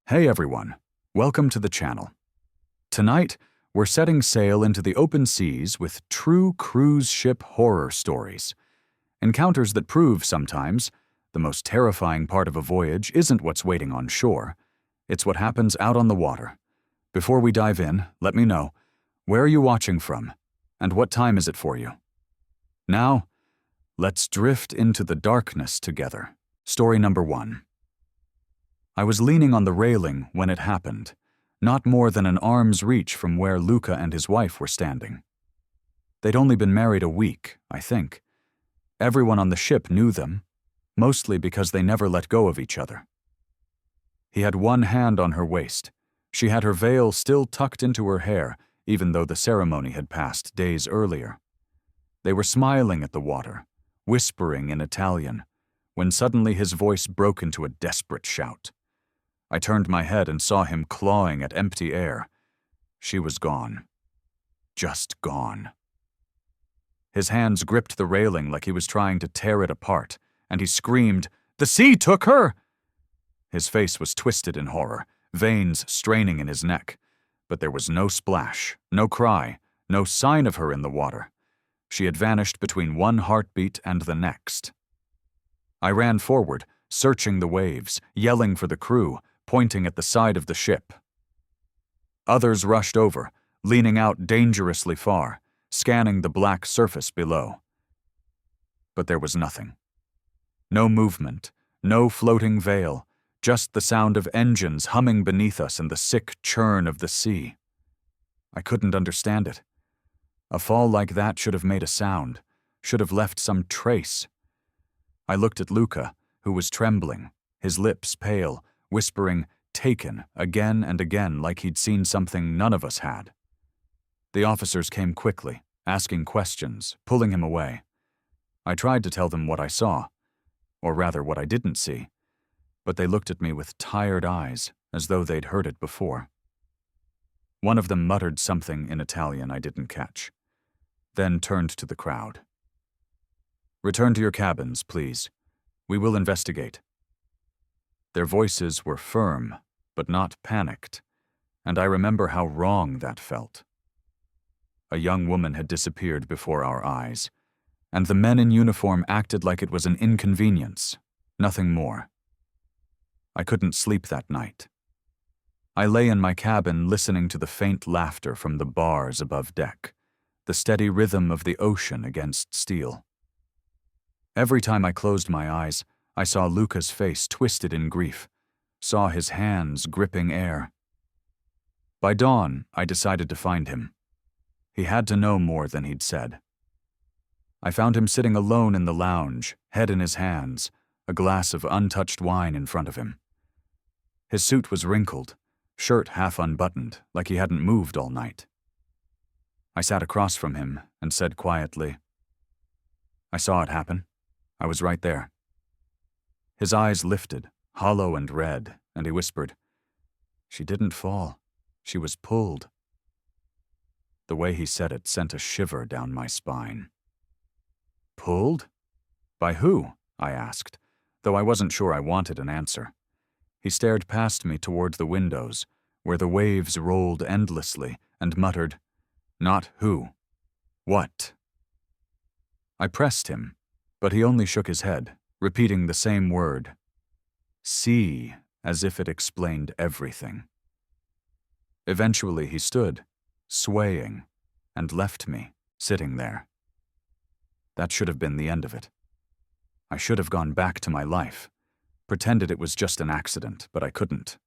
Hey everyone, welcome to the channel. Tonight, we're setting sail into the open seas with true cruise ship horror stories. Encounters that prove sometimes the most terrifying part of a voyage isn't what's waiting on shore, it's what happens out on the water. Before we dive in, let me know, where are you watching from, and what time is it for you? Now, let's drift into the darkness together. Story number 1. I was leaning on the railing when it happened, not more than an arm's reach from where Luca and his wife were standing. They'd only been married a week, I think. Everyone on the ship knew them, mostly because they never let go of each other. He had one hand on her waist. She had her veil still tucked into her hair, even though the ceremony had passed days earlier. They were smiling at the water, whispering in Italian, when suddenly his voice broke into a desperate shout. I turned my head and saw him clawing at empty air. She was gone. Just gone. His hands gripped the railing like he was trying to tear it apart, and he screamed, "The sea took her!" His face was twisted in horror, veins straining in his neck, but there was no splash, no cry, no sign of her in the water. She had vanished between one heartbeat and the next. I ran forward, searching the waves, yelling for the crew, pointing at the side of the ship. Others rushed over, leaning out dangerously far, scanning the black surface below. But there was nothing. No movement, no floating veil, just the sound of engines humming beneath us and the sick churn of the sea. I couldn't understand it. A fall like that should have made a sound, should have left some trace. I looked at Luca, who was trembling, his lips pale, whispering, "Taken," again and again like he'd seen something none of us had. The officers came quickly, asking questions, pulling him away. I tried to tell them what I saw, or rather what I didn't see, but they looked at me with tired eyes, as though they'd heard it before. One of them muttered something in Italian I didn't catch, then turned to the crowd. "Return to your cabins, please. We will investigate." Their voices were firm, but not panicked, and I remember how wrong that felt. A young woman had disappeared before our eyes, and the men in uniform acted like it was an inconvenience, nothing more. I couldn't sleep that night. I lay in my cabin listening to the faint laughter from the bars above deck, the steady rhythm of the ocean against steel. Every time I closed my eyes, I saw Luca's face twisted in grief, saw his hands gripping air. By dawn, I decided to find him. He had to know more than he'd said. I found him sitting alone in the lounge, head in his hands, a glass of untouched wine in front of him. His suit was wrinkled, shirt half unbuttoned, like he hadn't moved all night. I sat across from him and said quietly, "I saw it happen. I was right there." His eyes lifted, hollow and red, and he whispered, "She didn't fall. She was pulled." The way he said it sent a shiver down my spine. "Pulled? By who?" I asked, though I wasn't sure I wanted an answer. He stared past me toward the windows, where the waves rolled endlessly, and muttered, "Not who. What?" I pressed him, but he only shook his head, repeating the same word, "See," as if it explained everything. Eventually he stood, swaying, and left me, sitting there. That should have been the end of it. I should have gone back to my life, pretended it was just an accident, but I couldn't.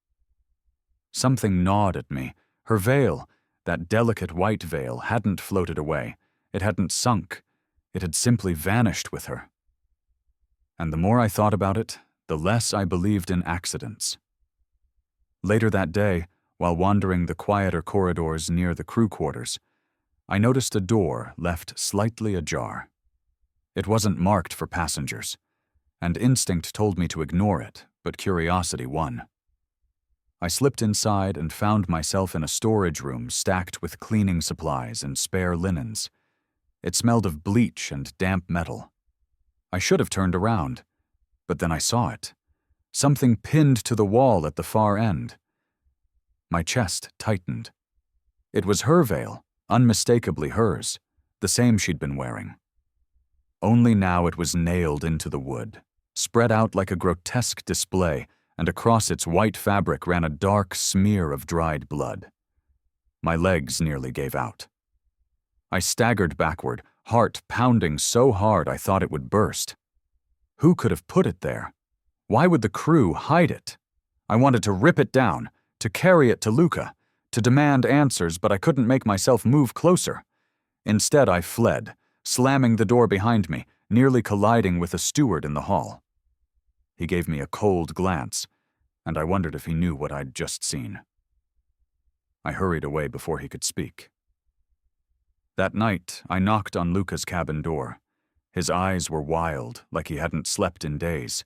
Something gnawed at me. Her veil, that delicate white veil, hadn't floated away. It hadn't sunk. It had simply vanished with her. And the more I thought about it, the less I believed in accidents. Later that day, while wandering the quieter corridors near the crew quarters, I noticed a door left slightly ajar. It wasn't marked for passengers, and instinct told me to ignore it, but curiosity won. I slipped inside and found myself in a storage room stacked with cleaning supplies and spare linens. It smelled of bleach and damp metal. I should have turned around, but then I saw it. Something pinned to the wall at the far end. My chest tightened. It was her veil, unmistakably hers, the same she'd been wearing. Only now it was nailed into the wood, spread out like a grotesque display, and across its white fabric ran a dark smear of dried blood. My legs nearly gave out. I staggered backward, heart pounding so hard I thought it would burst. Who could have put it there? Why would the crew hide it? I wanted to rip it down, to carry it to Luca, to demand answers, but I couldn't make myself move closer. Instead, I fled, slamming the door behind me, nearly colliding with a steward in the hall. He gave me a cold glance, and I wondered if he knew what I'd just seen. I hurried away before he could speak. That night, I knocked on Luca's cabin door. His eyes were wild, like he hadn't slept in days.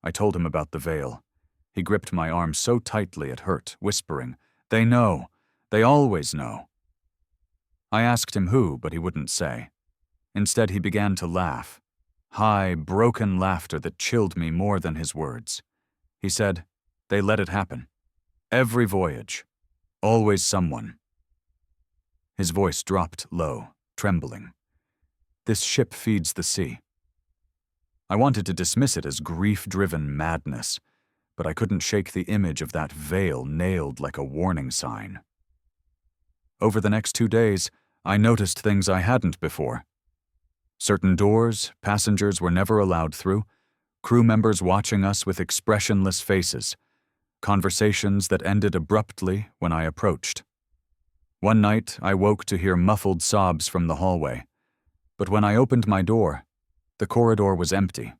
I told him about the veil. He gripped my arm so tightly it hurt, whispering, "They know. They always know." I asked him who, but he wouldn't say. Instead, he began to laugh. High, broken laughter that chilled me more than his words. He said, "They let it happen. Every voyage. Always someone." His voice dropped low, trembling. "This ship feeds the sea." I wanted to dismiss it as grief-driven madness, but I couldn't shake the image of that veil nailed like a warning sign. Over the next 2 days, I noticed things I hadn't before. Certain doors passengers were never allowed through, crew members watching us with expressionless faces, conversations that ended abruptly when I approached. One night, I woke to hear muffled sobs from the hallway, but when I opened my door, the corridor was empty.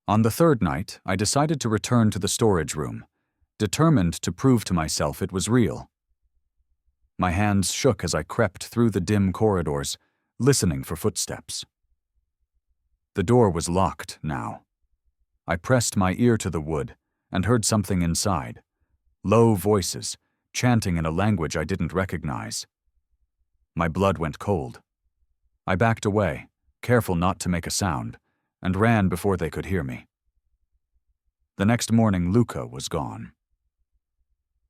On the 3rd night, I decided to return to the storage room, determined to prove to myself it was real. My hands shook as I crept through the dim corridors, listening for footsteps. The door was locked now. I pressed my ear to the wood and heard something inside, low voices, chanting in a language I didn't recognize. My blood went cold. I backed away, careful not to make a sound, and ran before they could hear me. The next morning, Luca was gone.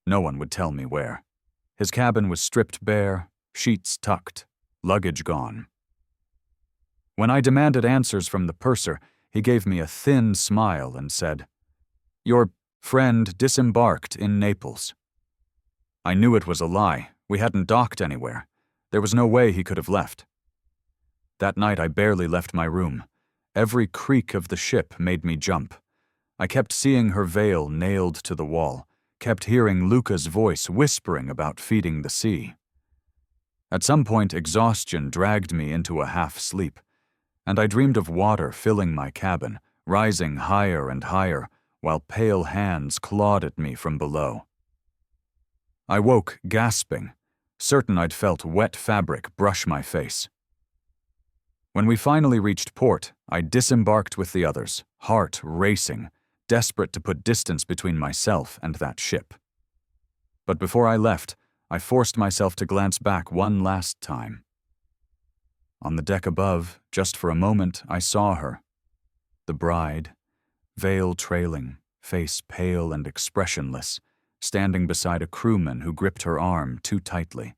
No one would tell me where. His cabin was stripped bare, sheets tucked, luggage gone. When I demanded answers from the purser, he gave me a thin smile and said, "Your friend disembarked in Naples." I knew it was a lie. We hadn't docked anywhere. There was no way he could have left. That night I barely left my room. Every creak of the ship made me jump. I kept seeing her veil nailed to the wall, kept hearing Luca's voice whispering about feeding the sea. At some point, exhaustion dragged me into a half-sleep, and I dreamed of water filling my cabin, rising higher and higher, while pale hands clawed at me from below. I woke gasping, certain I'd felt wet fabric brush my face. When we finally reached port, I disembarked with the others, heart racing, desperate to put distance between myself and that ship. But before I left, I forced myself to glance back one last time. On the deck above, just for a moment, I saw her. The bride, veil trailing, face pale and expressionless, standing beside a crewman who gripped her arm too tightly.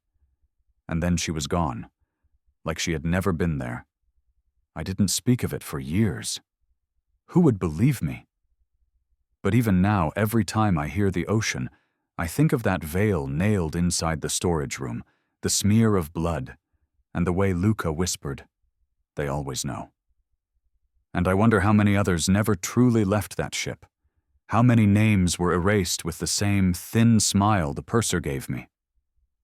And then she was gone, like she had never been there. I didn't speak of it for years. Who would believe me? But even now, every time I hear the ocean, I think of that veil nailed inside the storage room, the smear of blood, and the way Luca whispered, "They always know." And I wonder how many others never truly left that ship. How many names were erased with the same thin smile the purser gave me.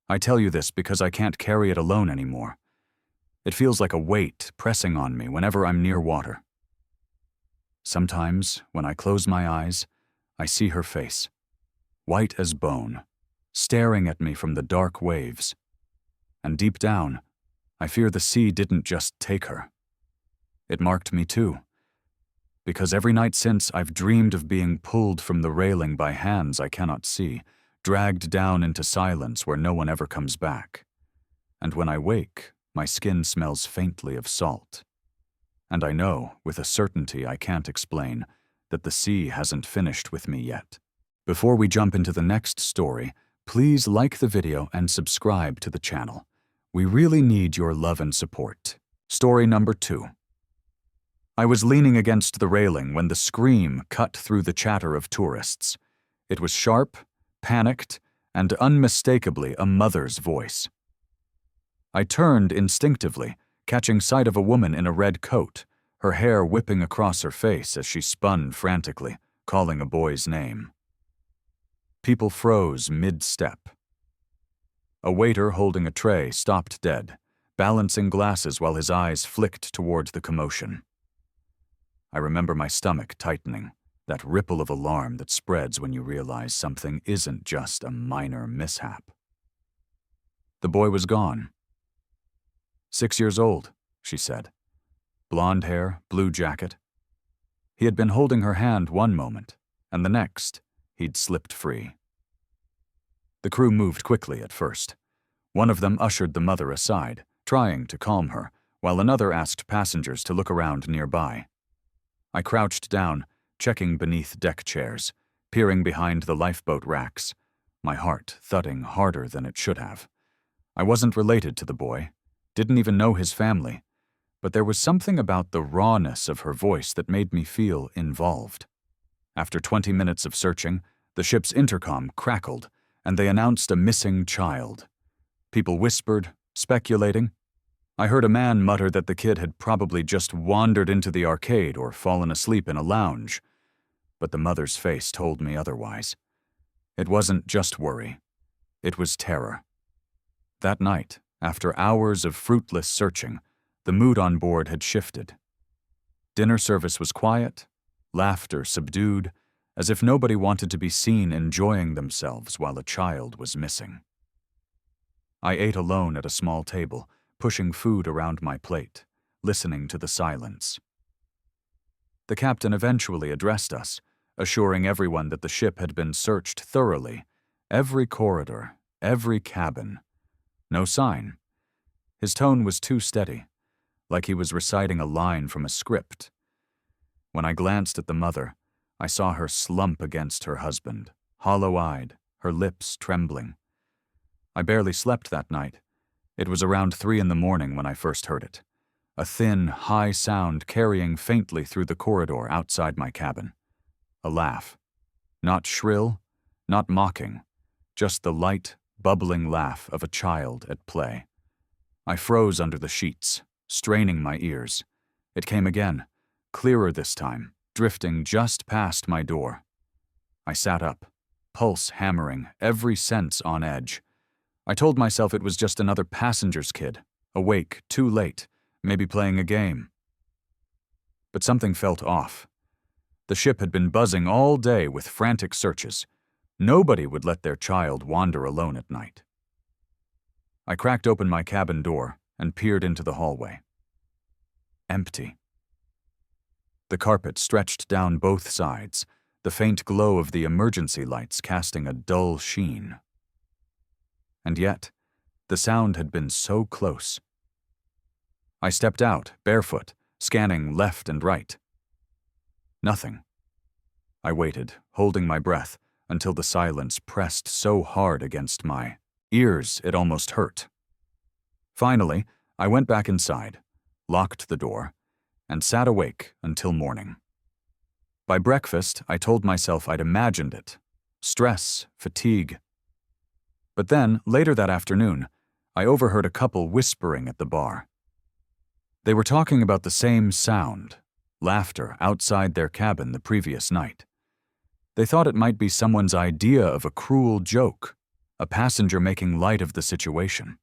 I tell you this because I can't carry it alone anymore. It feels like a weight pressing on me whenever I'm near water. Sometimes, when I close my eyes, I see her face, white as bone, staring at me from the dark waves. And deep down, I fear the sea didn't just take her. It marked me too. Because every night since, I've dreamed of being pulled from the railing by hands I cannot see, dragged down into silence where no one ever comes back. And when I wake, my skin smells faintly of salt. And I know, with a certainty I can't explain, that the sea hasn't finished with me yet. Before we jump into the next story, please like the video and subscribe to the channel. We really need your love and support. Story number 2. I was leaning against the railing when the scream cut through the chatter of tourists. It was sharp, panicked, and unmistakably a mother's voice. I turned instinctively, catching sight of a woman in a red coat, her hair whipping across her face as she spun frantically, calling a boy's name. People froze mid-step. A waiter holding a tray stopped dead, balancing glasses while his eyes flicked toward the commotion. I remember my stomach tightening, that ripple of alarm that spreads when you realize something isn't just a minor mishap. The boy was gone. 6 years old, she said. Blonde hair, blue jacket. He had been holding her hand one moment, and the next, he'd slipped free. The crew moved quickly at first. One of them ushered the mother aside, trying to calm her, while another asked passengers to look around nearby. I crouched down, checking beneath deck chairs, peering behind the lifeboat racks, my heart thudding harder than it should have. I wasn't related to the boy, didn't even know his family, but there was something about the rawness of her voice that made me feel involved. After 20 minutes of searching, the ship's intercom crackled, and they announced a missing child. People whispered, speculating. I heard a man mutter that the kid had probably just wandered into the arcade or fallen asleep in a lounge, but the mother's face told me otherwise. It wasn't just worry. It was terror. That night, after hours of fruitless searching, the mood on board had shifted. Dinner service was quiet, laughter subdued, as if nobody wanted to be seen enjoying themselves while a child was missing. I ate alone at a small table, pushing food around my plate, listening to the silence. The captain eventually addressed us, assuring everyone that the ship had been searched thoroughly, every corridor, every cabin. No sign. His tone was too steady, like he was reciting a line from a script. When I glanced at the mother, I saw her slump against her husband, hollow-eyed, her lips trembling. I barely slept that night. It was around 3 a.m. when I first heard it, a thin, high sound carrying faintly through the corridor outside my cabin. A laugh. Not shrill, not mocking, just the light, bubbling laugh of a child at play. I froze under the sheets, straining my ears. It came again, clearer this time, drifting just past my door. I sat up, pulse hammering, every sense on edge. I told myself it was just another passenger's kid, awake, too late, maybe playing a game. But something felt off. The ship had been buzzing all day with frantic searches. Nobody would let their child wander alone at night. I cracked open my cabin door and peered into the hallway. Empty. The carpet stretched down both sides, the faint glow of the emergency lights casting a dull sheen. And yet, the sound had been so close. I stepped out, barefoot, scanning left and right. Nothing. I waited, holding my breath, until the silence pressed so hard against my ears it almost hurt. Finally, I went back inside, locked the door, and sat awake until morning. By breakfast, I told myself I'd imagined it. Stress, fatigue. But then, later that afternoon, I overheard a couple whispering at the bar. They were talking about the same sound, laughter outside their cabin the previous night. They thought it might be someone's idea of a cruel joke, a passenger making light of the situation.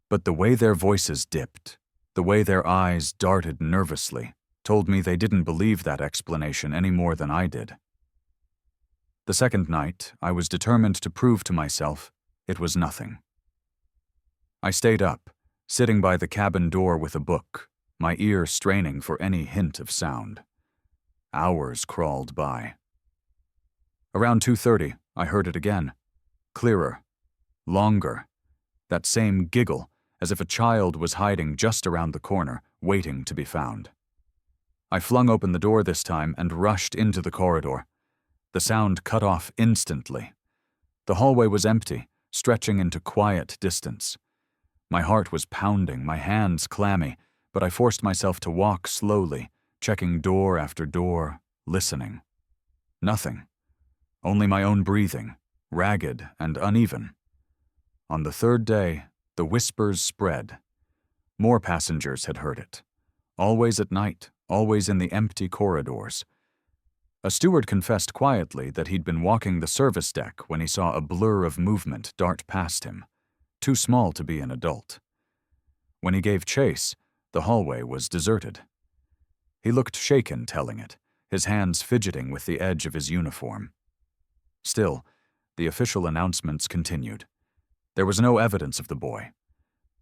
But the way their voices dipped, the way their eyes darted nervously, told me they didn't believe that explanation any more than I did. The second night, I was determined to prove to myself it was nothing. I stayed up, sitting by the cabin door with a book, my ear straining for any hint of sound. Hours crawled by. Around 2:30, I heard it again. Clearer. Longer. That same giggle, as if a child was hiding just around the corner, waiting to be found. I flung open the door this time and rushed into the corridor. The sound cut off instantly. The hallway was empty, stretching into quiet distance. My heart was pounding, my hands clammy, but I forced myself to walk slowly, checking door after door, listening. Nothing. Only my own breathing, ragged and uneven. On the third day, the whispers spread. More passengers had heard it. Always at night, always in the empty corridors. A steward confessed quietly that he'd been walking the service deck when he saw a blur of movement dart past him, too small to be an adult. When he gave chase, the hallway was deserted. He looked shaken telling it, his hands fidgeting with the edge of his uniform. Still, the official announcements continued. There was no evidence of the boy.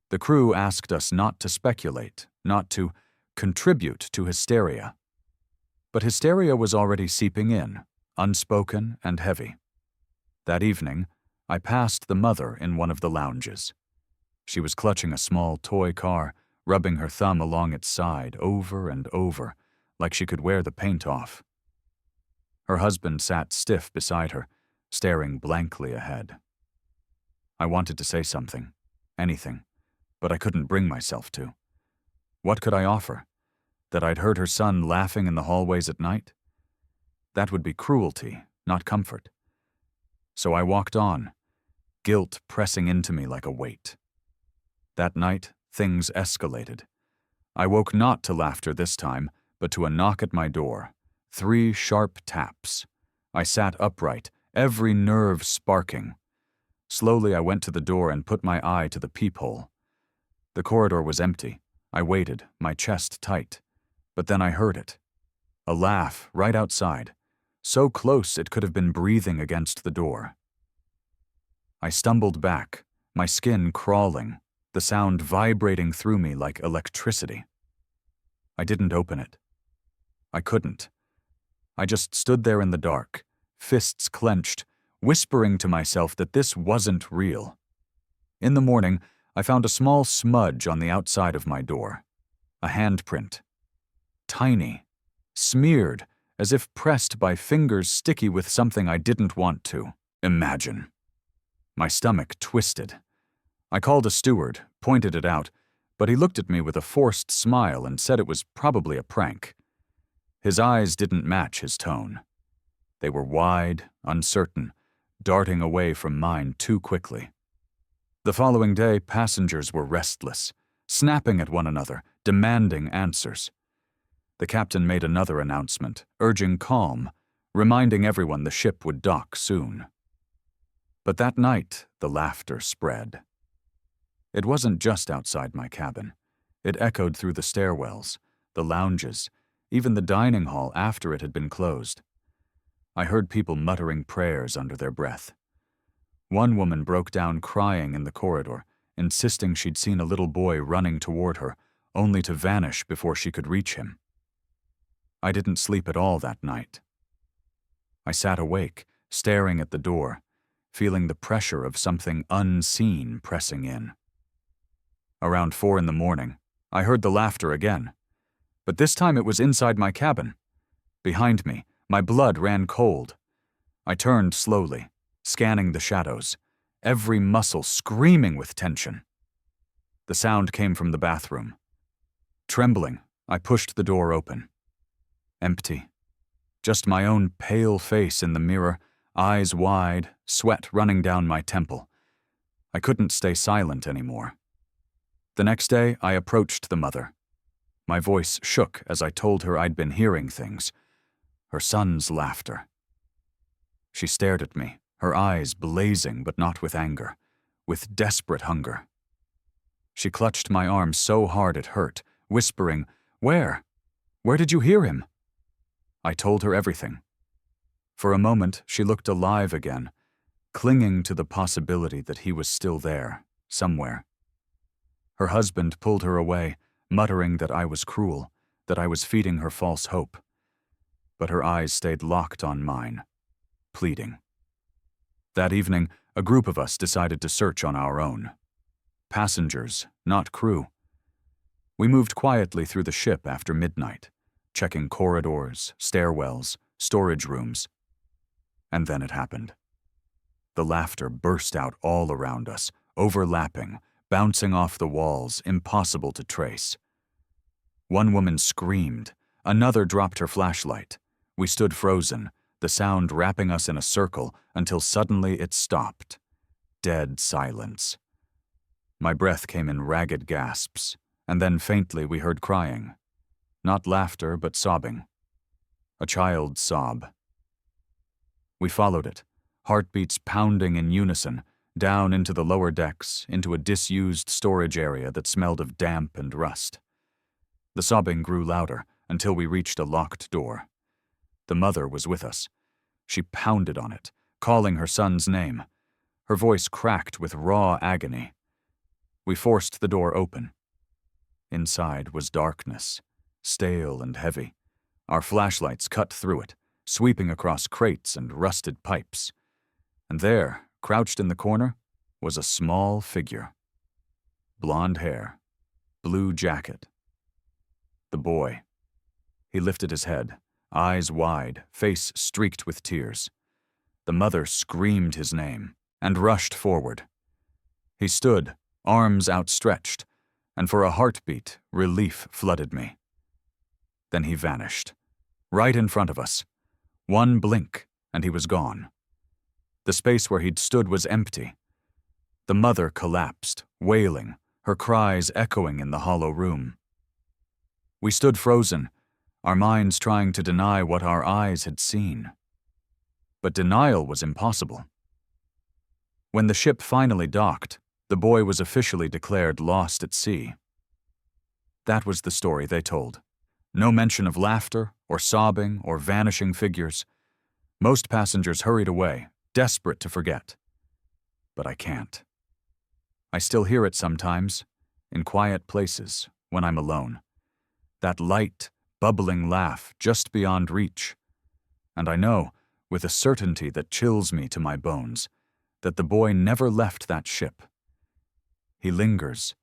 The crew asked us not to speculate, not to contribute to hysteria. But hysteria was already seeping in, unspoken and heavy. That evening, I passed the mother in one of the lounges. She was clutching a small toy car, rubbing her thumb along its side over and over, like she could wear the paint off. Her husband sat stiff beside her, staring blankly ahead. I wanted to say something, anything, but I couldn't bring myself to. What could I offer? That I'd heard her son laughing in the hallways at night? That would be cruelty, not comfort. So I walked on, guilt pressing into me like a weight. That night, things escalated. I woke not to laughter this time, but to a knock at my door. 3 sharp taps. I sat upright, every nerve sparking. Slowly I went to the door and put my eye to the peephole. The corridor was empty. I waited, my chest tight. But then I heard it. A laugh right outside, so close it could have been breathing against the door. I stumbled back, my skin crawling, the sound vibrating through me like electricity. I didn't open it. I couldn't. I just stood there in the dark, fists clenched, whispering to myself that this wasn't real. In the morning, I found a small smudge on the outside of my door. A handprint. Tiny, smeared, as if pressed by fingers sticky with something I didn't want to imagine. My stomach twisted. I called a steward, pointed it out, but he looked at me with a forced smile and said it was probably a prank. His eyes didn't match his tone. They were wide, uncertain, darting away from mine too quickly. The following day, passengers were restless, snapping at one another, demanding answers. The captain made another announcement, urging calm, reminding everyone the ship would dock soon. But that night, the laughter spread. It wasn't just outside my cabin. It echoed through the stairwells, the lounges, even the dining hall after it had been closed. I heard people muttering prayers under their breath. One woman broke down crying in the corridor, insisting she'd seen a little boy running toward her, only to vanish before she could reach him. I didn't sleep at all that night. I sat awake, staring at the door, feeling the pressure of something unseen pressing in. Around 4 a.m, I heard the laughter again, but this time it was inside my cabin. Behind me, my blood ran cold. I turned slowly, scanning the shadows, every muscle screaming with tension. The sound came from the bathroom. Trembling, I pushed the door open. Empty. Just my own pale face in the mirror, eyes wide, sweat running down my temple. I couldn't stay silent anymore. The next day, I approached the mother. My voice shook as I told her I'd been hearing things. Her son's laughter. She stared at me, her eyes blazing but not with anger, with desperate hunger. She clutched my arm so hard it hurt, whispering, "Where? Where did you hear him?" I told her everything. For a moment, she looked alive again, clinging to the possibility that he was still there, somewhere. Her husband pulled her away, muttering that I was cruel, that I was feeding her false hope. But her eyes stayed locked on mine, pleading. That evening, a group of us decided to search on our own. Passengers, not crew. We moved quietly through the ship after midnight, checking corridors, stairwells, storage rooms. And then it happened. The laughter burst out all around us, overlapping, bouncing off the walls, impossible to trace. One woman screamed. Another dropped her flashlight. We stood frozen, the sound wrapping us in a circle until suddenly it stopped. Dead silence. My breath came in ragged gasps, and then faintly we heard crying. Not laughter, but sobbing. A child's sob. We followed it, heartbeats pounding in unison, down into the lower decks, into a disused storage area that smelled of damp and rust. The sobbing grew louder until we reached a locked door. The mother was with us. She pounded on it, calling her son's name. Her voice cracked with raw agony. We forced the door open. Inside was darkness, stale and heavy. Our flashlights cut through it, sweeping across crates and rusted pipes. And there, crouched in the corner, was a small figure. Blonde hair, blue jacket. The boy. He lifted his head, eyes wide, face streaked with tears. The mother screamed his name and rushed forward. He stood, arms outstretched, and for a heartbeat, relief flooded me. Then he vanished, right in front of us. One blink, and he was gone. The space where he'd stood was empty. The mother collapsed, wailing, her cries echoing in the hollow room. We stood frozen, our minds trying to deny what our eyes had seen. But denial was impossible. When the ship finally docked, the boy was officially declared lost at sea. That was the story they told. No mention of laughter, or sobbing, or vanishing figures. Most passengers hurried away, desperate to forget. But I can't. I still hear it sometimes, in quiet places, when I'm alone. That light, bubbling laugh just beyond reach. And I know, with a certainty that chills me to my bones, that the boy never left that ship. He lingers,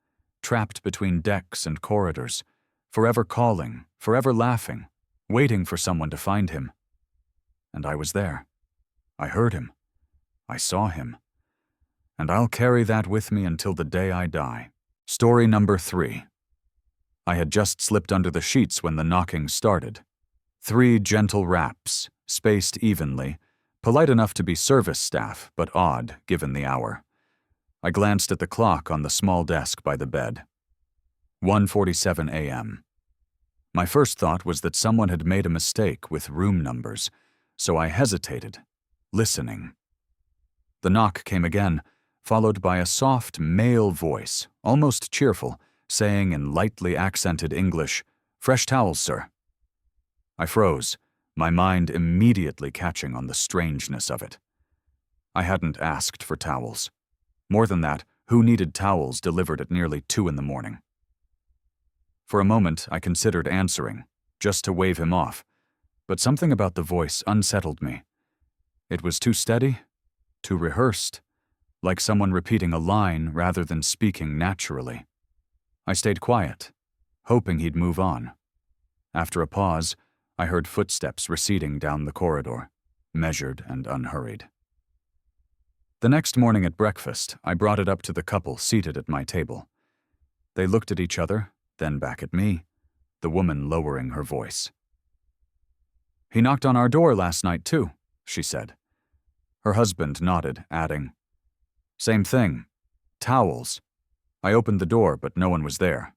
trapped between decks and corridors, forever calling, forever laughing, waiting for someone to find him. And I was there. I heard him. I saw him. And I'll carry that with me until the day I die. Story number 3. I had just slipped under the sheets when the knocking started. 3 gentle raps, spaced evenly, polite enough to be service staff, but odd given the hour. I glanced at the clock on the small desk by the bed. 1:47 a.m. My first thought was that someone had made a mistake with room numbers, so I hesitated, listening. The knock came again, followed by a soft male voice, almost cheerful, saying in lightly accented English, "Fresh towels, sir." I froze, my mind immediately catching on the strangeness of it. I hadn't asked for towels. More than that, who needed towels delivered at nearly 2 in the morning? For a moment, I considered answering, just to wave him off, but something about the voice unsettled me. It was too steady, too rehearsed, like someone repeating a line rather than speaking naturally. I stayed quiet, hoping he'd move on. After a pause, I heard footsteps receding down the corridor, measured and unhurried. The next morning at breakfast, I brought it up to the couple seated at my table. They looked at each other, then back at me, the woman lowering her voice. "He knocked on our door last night, too," she said. Her husband nodded, adding, "Same thing. Towels. I opened the door, but no one was there."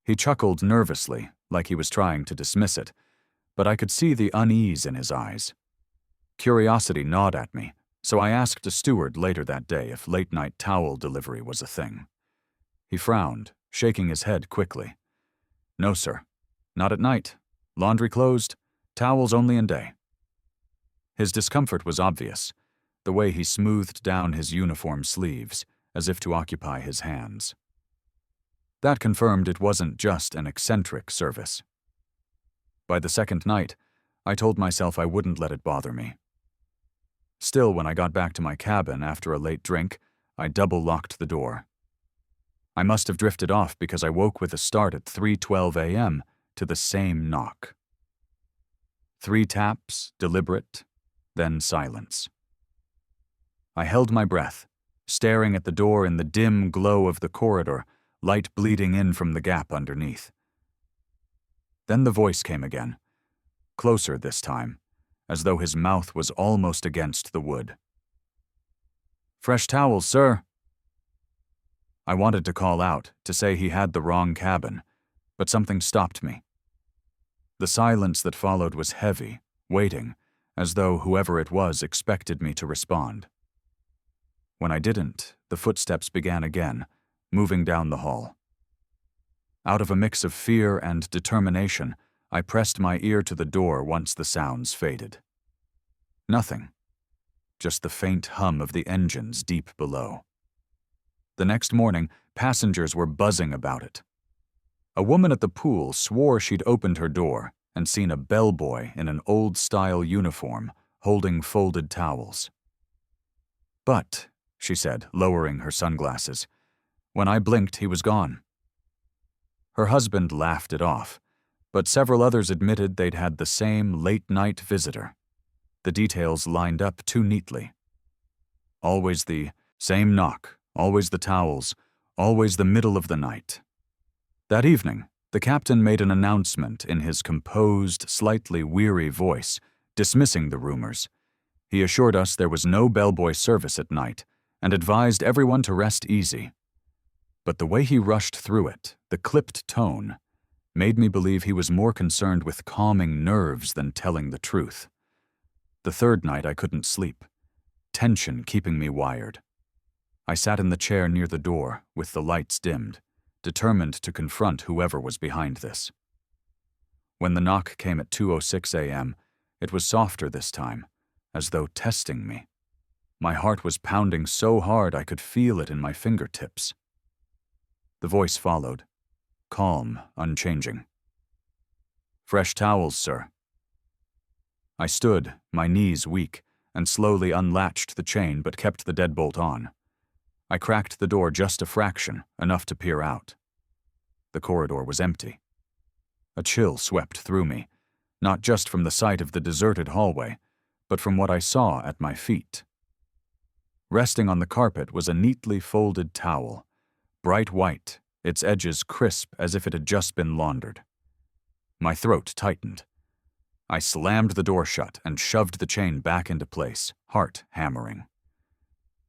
He chuckled nervously, like he was trying to dismiss it, but I could see the unease in his eyes. Curiosity gnawed at me, so I asked a steward later that day if late-night towel delivery was a thing. He frowned, shaking his head quickly. "No, sir. Not at night. Laundry closed. Towels only in day." His discomfort was obvious, the way he smoothed down his uniform sleeves, as if to occupy his hands. That confirmed it wasn't just an eccentric service. By the second night, I told myself I wouldn't let it bother me. Still, when I got back to my cabin after a late drink, I double-locked the door. I must have drifted off because I woke with a start at 3:12 a.m. to the same knock. 3 taps, deliberate, then silence. I held my breath, staring at the door in the dim glow of the corridor, light bleeding in from the gap underneath. Then the voice came again, closer this time, as though his mouth was almost against the wood. "Fresh towels, sir." I wanted to call out, to say he had the wrong cabin, but something stopped me. The silence that followed was heavy, waiting, as though whoever it was expected me to respond. When I didn't, the footsteps began again, moving down the hall. Out of a mix of fear and determination, I pressed my ear to the door once the sounds faded. Nothing. Just the faint hum of the engines deep below. The next morning, passengers were buzzing about it. A woman at the pool swore she'd opened her door and seen a bellboy in an old-style uniform holding folded towels. "But," she said, lowering her sunglasses, "when I blinked, he was gone." Her husband laughed it off, but several others admitted they'd had the same late-night visitor. The details lined up too neatly. Always the same knock, always the towels, always the middle of the night. That evening, the captain made an announcement in his composed, slightly weary voice, dismissing the rumors. He assured us there was no bellboy service at night and advised everyone to rest easy. But the way he rushed through it, the clipped tone, made me believe he was more concerned with calming nerves than telling the truth. The third night I couldn't sleep, tension keeping me wired. I sat in the chair near the door, with the lights dimmed, determined to confront whoever was behind this. When the knock came at 2:06 a.m., it was softer this time, as though testing me. My heart was pounding so hard I could feel it in my fingertips. The voice followed, calm, unchanging. "Fresh towels, sir." I stood, my knees weak, and slowly unlatched the chain but kept the deadbolt on. I cracked the door just a fraction, enough to peer out. The corridor was empty. A chill swept through me, not just from the sight of the deserted hallway, but from what I saw at my feet. Resting on the carpet was a neatly folded towel, bright white, its edges crisp as if it had just been laundered. My throat tightened. I slammed the door shut and shoved the chain back into place, heart hammering.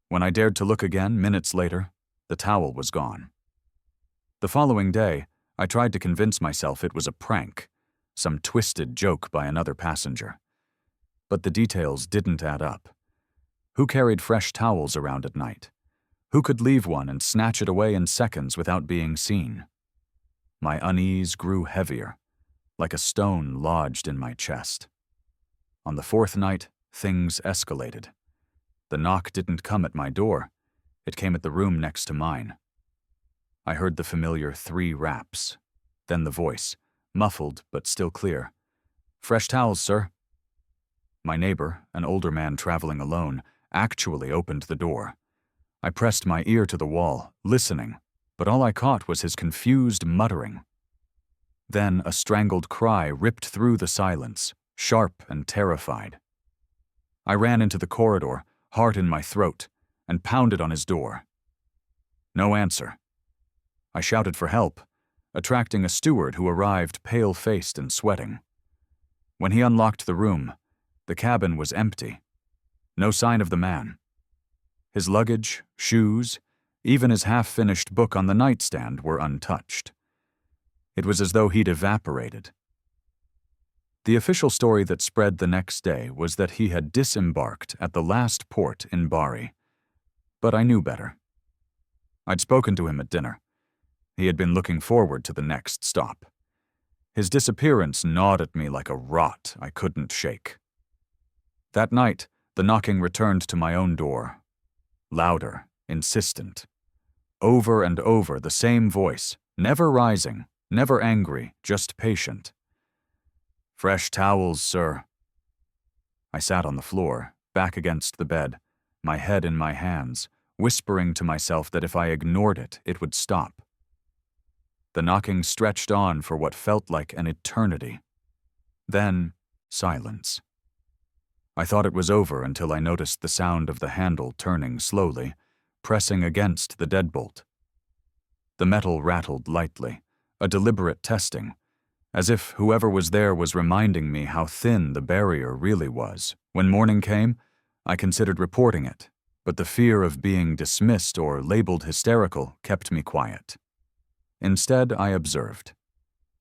When I dared to look again, minutes later, the towel was gone. The following day, I tried to convince myself it was a prank, some twisted joke by another passenger. But the details didn't add up. Who carried fresh towels around at night? Who could leave one and snatch it away in seconds without being seen? My unease grew heavier, like a stone lodged in my chest. On the fourth night, things escalated. The knock didn't come at my door. It came at the room next to mine. I heard the familiar 3 raps, then the voice, muffled but still clear. "Fresh towels, sir." My neighbor, an older man traveling alone, actually opened the door. I pressed my ear to the wall, listening, but all I caught was his confused muttering. Then a strangled cry ripped through the silence, sharp and terrified. I ran into the corridor, heart in my throat, and pounded on his door. No answer. I shouted for help, attracting a steward who arrived pale-faced and sweating. When he unlocked the room, the cabin was empty. No sign of the man. His luggage, shoes, even his half-finished book on the nightstand were untouched. It was as though he'd evaporated. The official story that spread the next day was that he had disembarked at the last port in Bari. But I knew better. I'd spoken to him at dinner. He had been looking forward to the next stop. His disappearance gnawed at me like a rot I couldn't shake. That night, the knocking returned to my own door. Louder, insistent. Over and over, the same voice, never rising, never angry, just patient. "Fresh towels, sir." I sat on the floor, back against the bed, my head in my hands, whispering to myself that if I ignored it, it would stop. The knocking stretched on for what felt like an eternity. Then, silence. I thought it was over until I noticed the sound of the handle turning slowly, pressing against the deadbolt. The metal rattled lightly, a deliberate testing, as if whoever was there was reminding me how thin the barrier really was. When morning came, I considered reporting it, but the fear of being dismissed or labeled hysterical kept me quiet. Instead, I observed.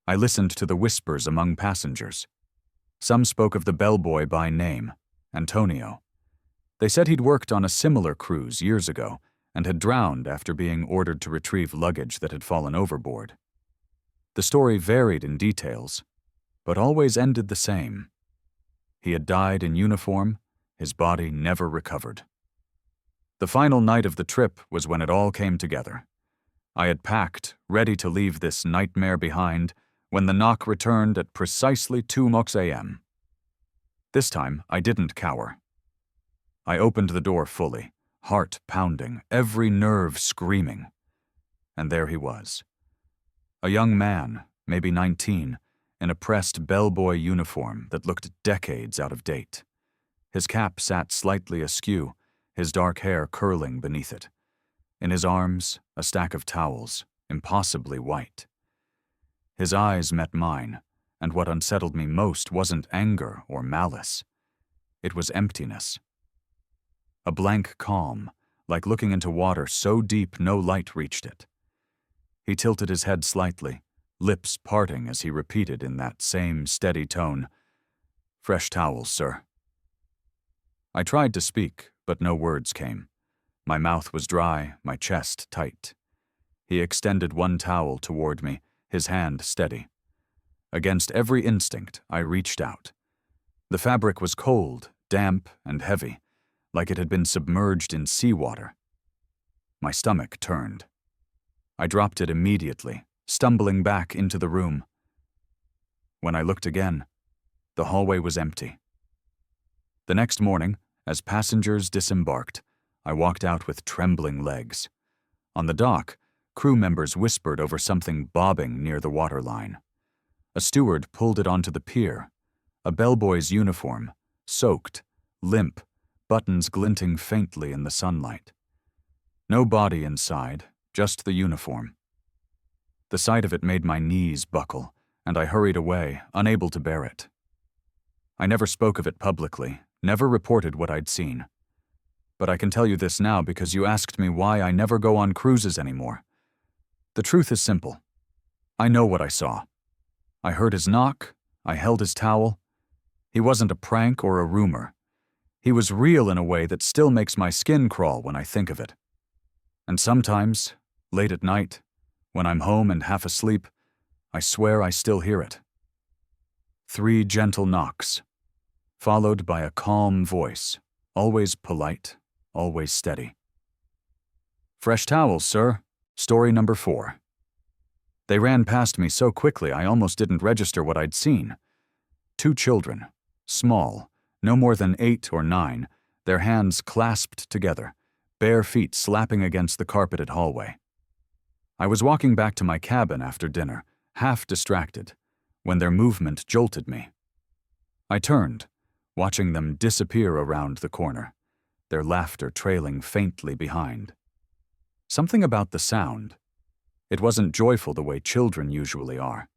I listened to the whispers among passengers. Some spoke of the bellboy by name, Antonio. They said he'd worked on a similar cruise years ago and had drowned after being ordered to retrieve luggage that had fallen overboard. The story varied in details, but always ended the same. He had died in uniform, his body never recovered. The final night of the trip was when it all came together. I had packed, ready to leave this nightmare behind, when the knock returned at precisely 2 a.m. This time, I didn't cower. I opened the door fully, heart pounding, every nerve screaming. And there he was. A young man, maybe 19, in a pressed bellboy uniform that looked decades out of date. His cap sat slightly askew, his dark hair curling beneath it. In his arms, a stack of towels, impossibly white. His eyes met mine, and what unsettled me most wasn't anger or malice. It was emptiness. A blank calm, like looking into water so deep no light reached it. He tilted his head slightly, lips parting as he repeated in that same steady tone, "Fresh towels, sir." I tried to speak, but no words came. My mouth was dry, my chest tight. He extended one towel toward me, his hand steady. Against every instinct, I reached out. The fabric was cold, damp, and heavy, like it had been submerged in seawater. My stomach turned. I dropped it immediately, stumbling back into the room. When I looked again, the hallway was empty. The next morning, as passengers disembarked, I walked out with trembling legs. On the dock, crew members whispered over something bobbing near the waterline. A steward pulled it onto the pier, a bellboy's uniform, soaked, limp, buttons glinting faintly in the sunlight. No body inside, just the uniform. The sight of it made my knees buckle, and I hurried away, unable to bear it. I never spoke of it publicly, never reported what I'd seen. But I can tell you this now because you asked me why I never go on cruises anymore. The truth is simple. I know what I saw. I heard his knock, I held his towel. He wasn't a prank or a rumor. He was real in a way that still makes my skin crawl when I think of it. And sometimes, late at night, when I'm home and half asleep, I swear I still hear it. 3 gentle knocks, followed by a calm voice, always polite, always steady. "Fresh towels, sir. Story number 4. They ran past me so quickly I almost didn't register what I'd seen. 2 children, small, no more than 8 or 9, their hands clasped together, bare feet slapping against the carpeted hallway. I was walking back to my cabin after dinner, half distracted, when their movement jolted me. I turned, watching them disappear around the corner, their laughter trailing faintly behind. Something about the sound. It wasn't joyful the way children usually are.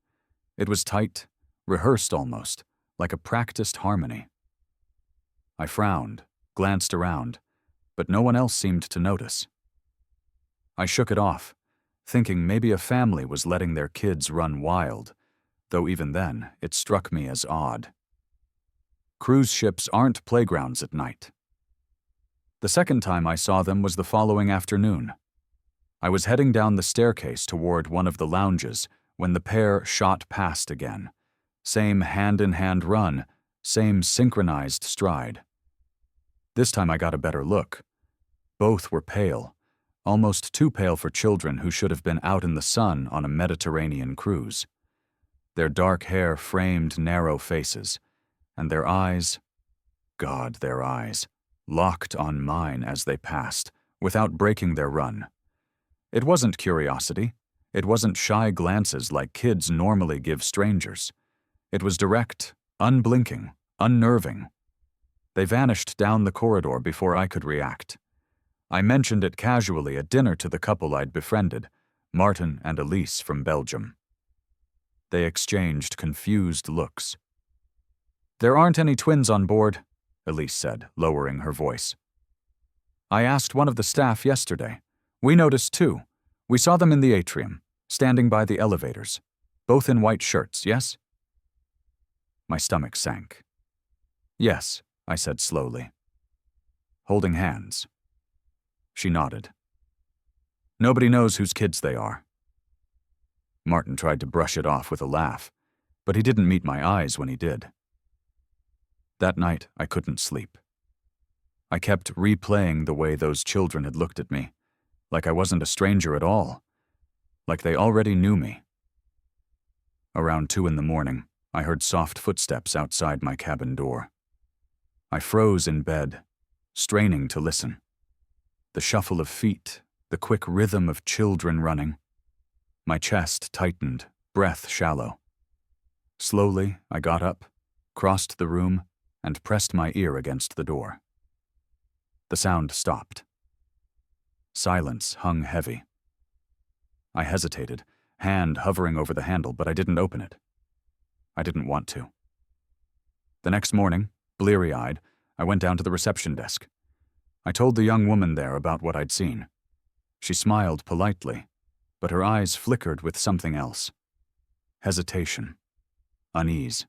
It was tight, rehearsed almost, like a practiced harmony. I frowned, glanced around, but no one else seemed to notice. I shook it off, thinking maybe a family was letting their kids run wild, though even then it struck me as odd. Cruise ships aren't playgrounds at night. The second time I saw them was the following afternoon. I was heading down the staircase toward one of the lounges when the pair shot past again. Same hand-in-hand run, same synchronized stride. This time I got a better look. Both were pale, almost too pale for children who should have been out in the sun on a Mediterranean cruise. Their dark hair framed narrow faces, and their eyes, God, their eyes, locked on mine as they passed, without breaking their run. It wasn't curiosity. It wasn't shy glances like kids normally give strangers. It was direct, unblinking, unnerving. They vanished down the corridor before I could react. I mentioned it casually at dinner to the couple I'd befriended, Martin and Elise from Belgium. They exchanged confused looks. "There aren't any twins on board," Elise said, lowering her voice. "I asked one of the staff yesterday. We noticed too. We saw them in the atrium, standing by the elevators. Both in white shirts, yes?" My stomach sank. "Yes," I said slowly. "Holding hands." She nodded. "Nobody knows whose kids they are." Martin tried to brush it off with a laugh, but he didn't meet my eyes when he did. That night, I couldn't sleep. I kept replaying the way those children had looked at me, like I wasn't a stranger at all, like they already knew me. Around 2 a.m, I heard soft footsteps outside my cabin door. I froze in bed, straining to listen. The shuffle of feet, the quick rhythm of children running. My chest tightened, breath shallow. Slowly, I got up, crossed the room, and pressed my ear against the door. The sound stopped. Silence hung heavy. I hesitated, hand hovering over the handle, but I didn't open it. I didn't want to. The next morning, bleary-eyed, I went down to the reception desk. I told the young woman there about what I'd seen. She smiled politely, but her eyes flickered with something else. Hesitation. Unease.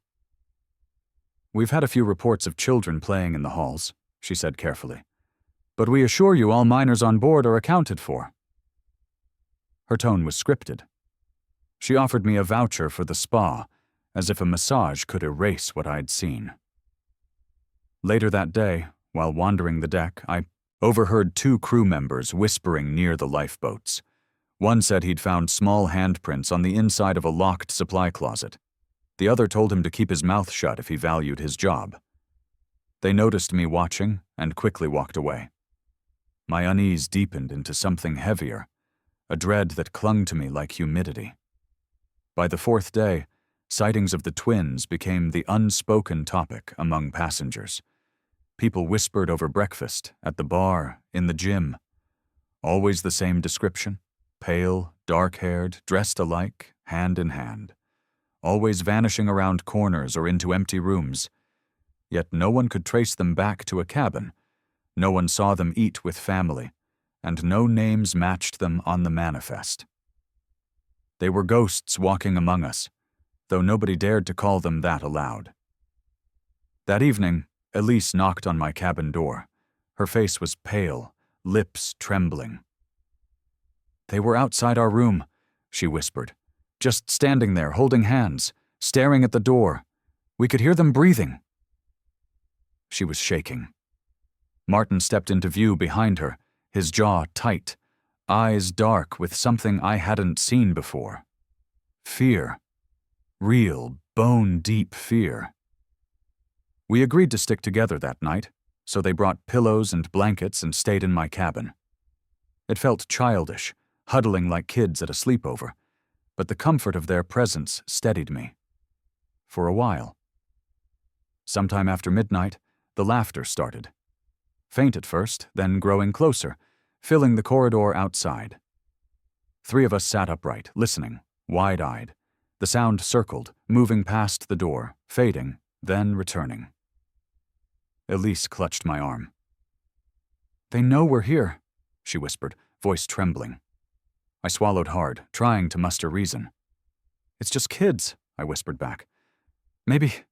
"We've had a few reports of children playing in the halls," she said carefully. "But we assure you all minors on board are accounted for." Her tone was scripted. She offered me a voucher for the spa, as if a massage could erase what I'd seen. Later that day, while wandering the deck, I overheard 2 crew members whispering near the lifeboats. One said he'd found small handprints on the inside of a locked supply closet. The other told him to keep his mouth shut if he valued his job. They noticed me watching and quickly walked away. My unease deepened into something heavier, a dread that clung to me like humidity. By the 4th day, sightings of the twins became the unspoken topic among passengers. People whispered over breakfast, at the bar, in the gym. Always the same description: pale, dark-haired, dressed alike, hand in hand. Always vanishing around corners or into empty rooms. Yet no one could trace them back to a cabin. No one saw them eat with family, and no names matched them on the manifest. They were ghosts walking among us, though nobody dared to call them that aloud. That evening, Elise knocked on my cabin door. Her face was pale, lips trembling. "They were outside our room," she whispered, "just standing there, holding hands, staring at the door. We could hear them breathing." She was shaking. Martin stepped into view behind her, his jaw tight, eyes dark with something I hadn't seen before. Fear. Real, bone-deep fear. We agreed to stick together that night, so they brought pillows and blankets and stayed in my cabin. It felt childish, huddling like kids at a sleepover, but the comfort of their presence steadied me. For a while. Sometime after midnight, the laughter started. Faint at first, then growing closer, filling the corridor outside. 3 of us sat upright, listening, wide-eyed. The sound circled, moving past the door, fading, then returning. Elise clutched my arm. "They know we're here," she whispered, voice trembling. I swallowed hard, trying to muster reason. "It's just kids," I whispered back. "Maybe—"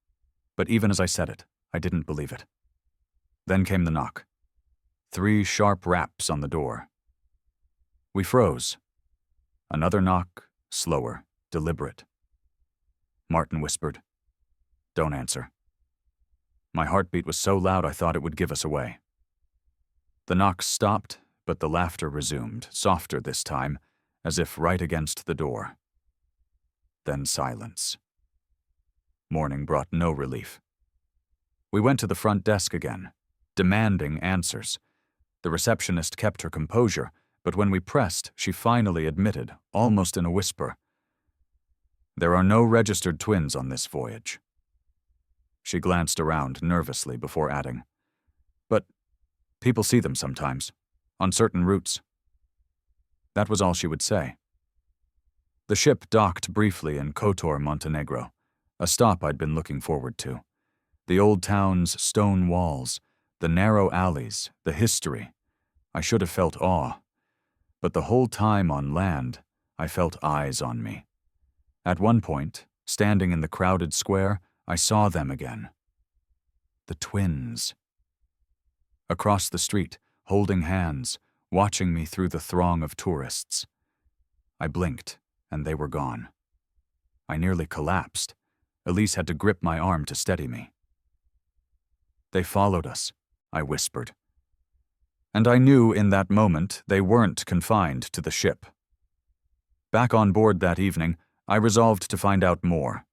But even as I said it, I didn't believe it. Then came the knock. 3 sharp raps on the door. We froze. Another knock, slower, deliberate. Martin whispered, "Don't answer." My heartbeat was so loud I thought it would give us away. The knocks stopped, but the laughter resumed, softer this time, as if right against the door. Then silence. Morning brought no relief. We went to the front desk again, demanding answers. The receptionist kept her composure, but when we pressed, she finally admitted, almost in a whisper, "There are no registered twins on this voyage." She glanced around nervously before adding, People see them sometimes, on certain routes." That was all she would say. The ship docked briefly in Kotor, Montenegro, a stop I'd been looking forward to. The old town's stone walls, the narrow alleys, the history. I should have felt awe. But the whole time on land, I felt eyes on me. At one point, standing in the crowded square, I saw them again. The twins. Across the street, holding hands, watching me through the throng of tourists. I blinked, and they were gone. I nearly collapsed. Elise had to grip my arm to steady me. "They followed us," I whispered. And I knew in that moment they weren't confined to the ship. Back on board that evening, I resolved to find out more.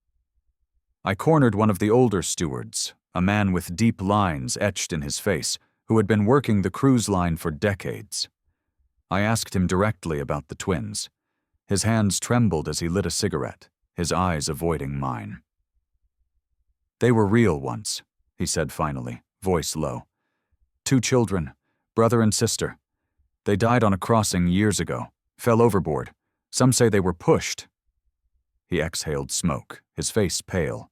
I cornered one of the older stewards, a man with deep lines etched in his face, who had been working the cruise line for decades. I asked him directly about the twins. His hands trembled as he lit a cigarette, his eyes avoiding mine. "They were real once," he said finally, voice low. "2 children, brother and sister. They died on a crossing years ago, fell overboard. Some say they were pushed." He exhaled smoke, his face pale.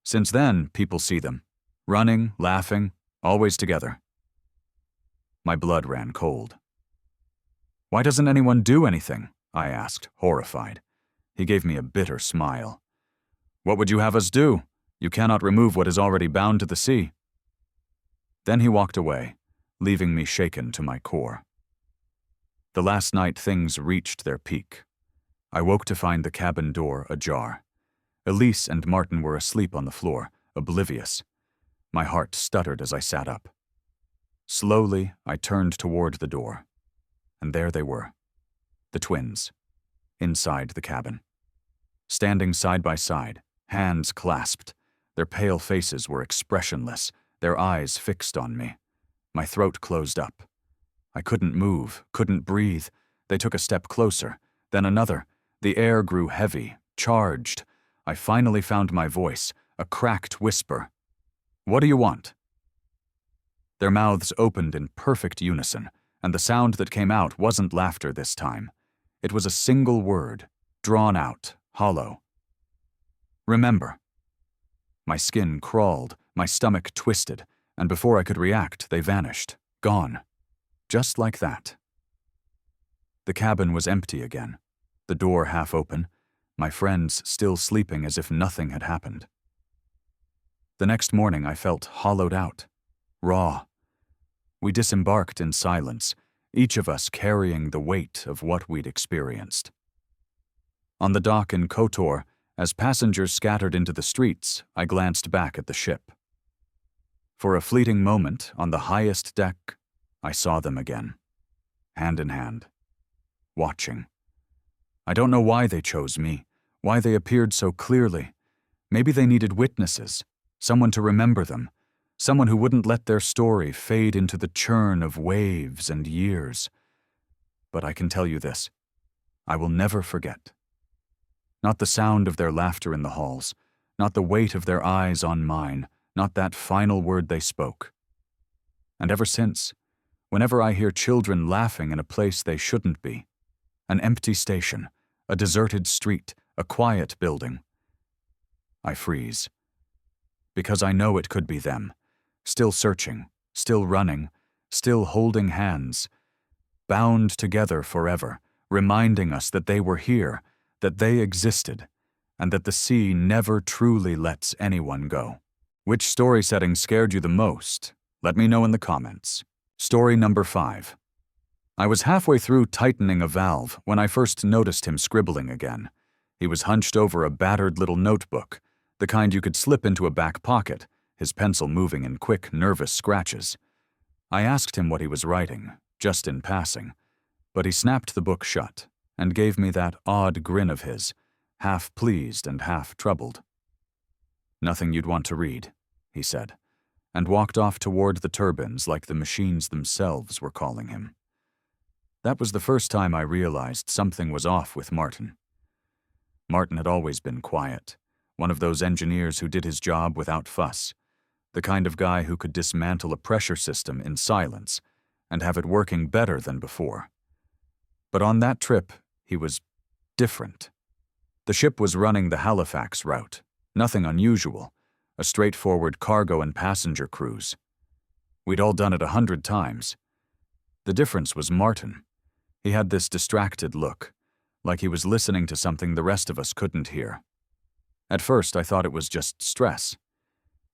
"Since then, people see them, running, laughing, always together." My blood ran cold. "Why doesn't anyone do anything?" I asked, horrified. He gave me a bitter smile. "What would you have us do? You cannot remove what is already bound to the sea." Then he walked away, leaving me shaken to my core. The last night things reached their peak. I woke to find the cabin door ajar. Elise and Martin were asleep on the floor, oblivious. My heart stuttered as I sat up. Slowly, I turned toward the door. And there they were, the twins, inside the cabin. Standing side by side, hands clasped. Their pale faces were expressionless, their eyes fixed on me. My throat closed up. I couldn't move, couldn't breathe. They took a step closer, then another. The air grew heavy, charged. I finally found my voice, a cracked whisper. "What do you want?" Their mouths opened in perfect unison, and the sound that came out wasn't laughter this time. It was a single word, drawn out, hollow. "Remember." My skin crawled, my stomach twisted, and before I could react, they vanished, gone. Just like that. The cabin was empty again, the door half open, my friends still sleeping as if nothing had happened. The next morning I felt hollowed out, raw. We disembarked in silence, each of us carrying the weight of what we'd experienced. On the dock in Kotor, as passengers scattered into the streets, I glanced back at the ship. For a fleeting moment, on the highest deck, I saw them again, hand in hand, watching. I don't know why they chose me, why they appeared so clearly. Maybe they needed witnesses, someone to remember them, someone who wouldn't let their story fade into the churn of waves and years. But I can tell you this, I will never forget. Not the sound of their laughter in the halls, not the weight of their eyes on mine, not that final word they spoke. And ever since, whenever I hear children laughing in a place they shouldn't be, an empty station, a deserted street, a quiet building, I freeze. Because I know it could be them, still searching, still running, still holding hands, bound together forever, reminding us that they were here, that they existed, and that the sea never truly lets anyone go. Which story setting scared you the most? Let me know in the comments. Story number 5. I was halfway through tightening a valve when I first noticed him scribbling again. He was hunched over a battered little notebook, the kind you could slip into a back pocket, his pencil moving in quick, nervous scratches. I asked him what he was writing, just in passing, but he snapped the book shut and gave me that odd grin of his, half pleased and half troubled. "Nothing you'd want to read," he said, and walked off toward the turbines like the machines themselves were calling him. That was the first time I realized something was off with Martin. Martin had always been quiet, one of those engineers who did his job without fuss. the kind of guy who could dismantle a pressure system in silence and have it working better than before. But on that trip, he was different. The ship was running the Halifax route, nothing unusual, a straightforward cargo and passenger cruise. We'd all done it 100 times. The difference was Martin. He had this distracted look, like he was listening to something the rest of us couldn't hear. At first, I thought it was just stress.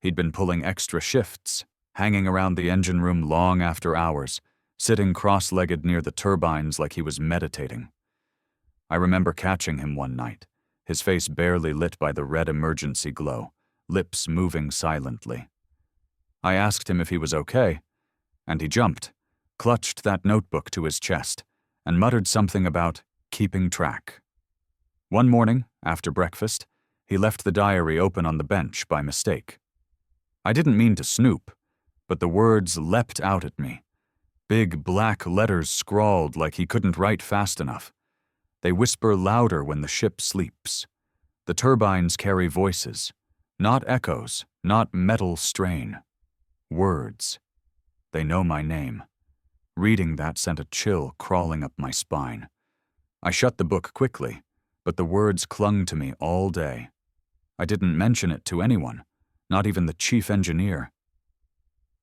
He'd been pulling extra shifts, hanging around the engine room long after hours, sitting cross-legged near the turbines like he was meditating. I remember catching him one night, his face barely lit by the red emergency glow, lips moving silently. I asked him if he was okay, and he jumped, clutched that notebook to his chest, and muttered something about keeping track. One morning, after breakfast, he left the diary open on the bench by mistake. I didn't mean to snoop, but the words leapt out at me. Big black letters scrawled like he couldn't write fast enough. They whisper louder when the ship sleeps. The turbines carry voices, not echoes, not metal strain. Words. They know my name. Reading that sent a chill crawling up my spine. I shut the book quickly, but the words clung to me all day. I didn't mention it to anyone, not even the chief engineer.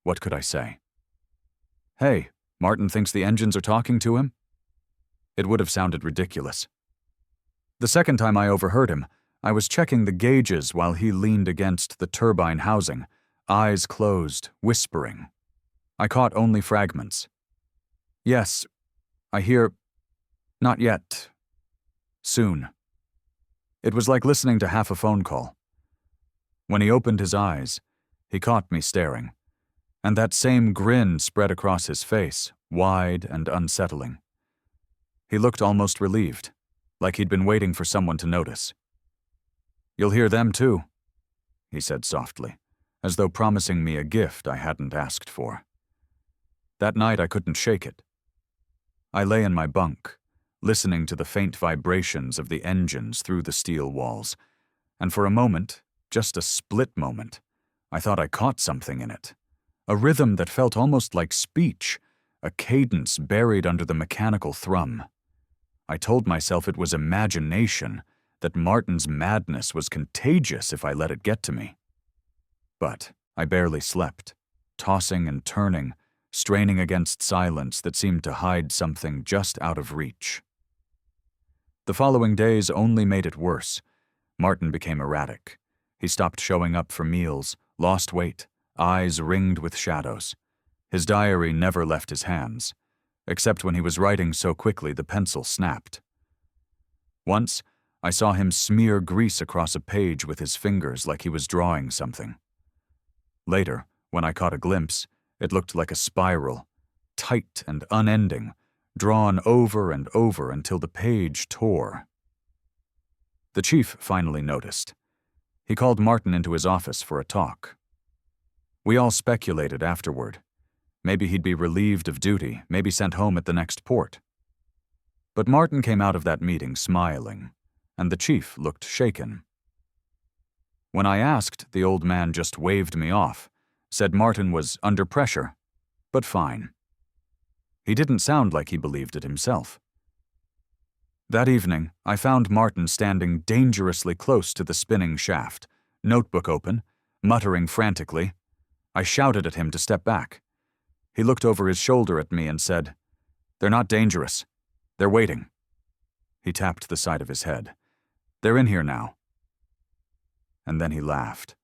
What could I say? Hey, Martin thinks the engines are talking to him? It would have sounded ridiculous. The second time I overheard him, I was checking the gauges while he leaned against the turbine housing, eyes closed, whispering. I caught only fragments. Yes, I hear, not yet, soon. It was like listening to half a phone call. When he opened his eyes, he caught me staring, and that same grin spread across his face, wide and unsettling. He looked almost relieved, like he'd been waiting for someone to notice. You'll hear them too, he said softly, as though promising me a gift I hadn't asked for. That night I couldn't shake it. I lay in my bunk, listening to the faint vibrations of the engines through the steel walls, and for a moment, just a split moment, I thought I caught something in it. A rhythm that felt almost like speech, a cadence buried under the mechanical thrum. I told myself it was imagination, that Martin's madness was contagious if I let it get to me. But I barely slept, tossing and turning, straining against silence that seemed to hide something just out of reach. The following days only made it worse. Martin became erratic. He stopped showing up for meals, lost weight, eyes ringed with shadows. His diary never left his hands, except when he was writing so quickly the pencil snapped. Once, I saw him smear grease across a page with his fingers like he was drawing something. Later, when I caught a glimpse, it looked like a spiral, tight and unending, drawn over and over until the page tore. The chief finally noticed. He called Martin into his office for a talk. We all speculated afterward. Maybe he'd be relieved of duty, maybe sent home at the next port. But Martin came out of that meeting smiling, and the chief looked shaken. When I asked, the old man just waved me off, said Martin was under pressure, but fine. He didn't sound like he believed it himself. That evening, I found Martin standing dangerously close to the spinning shaft, notebook open, muttering frantically. I shouted at him to step back. He looked over his shoulder at me and said, "They're not dangerous. They're waiting." He tapped the side of his head. "They're in here now." And then he laughed.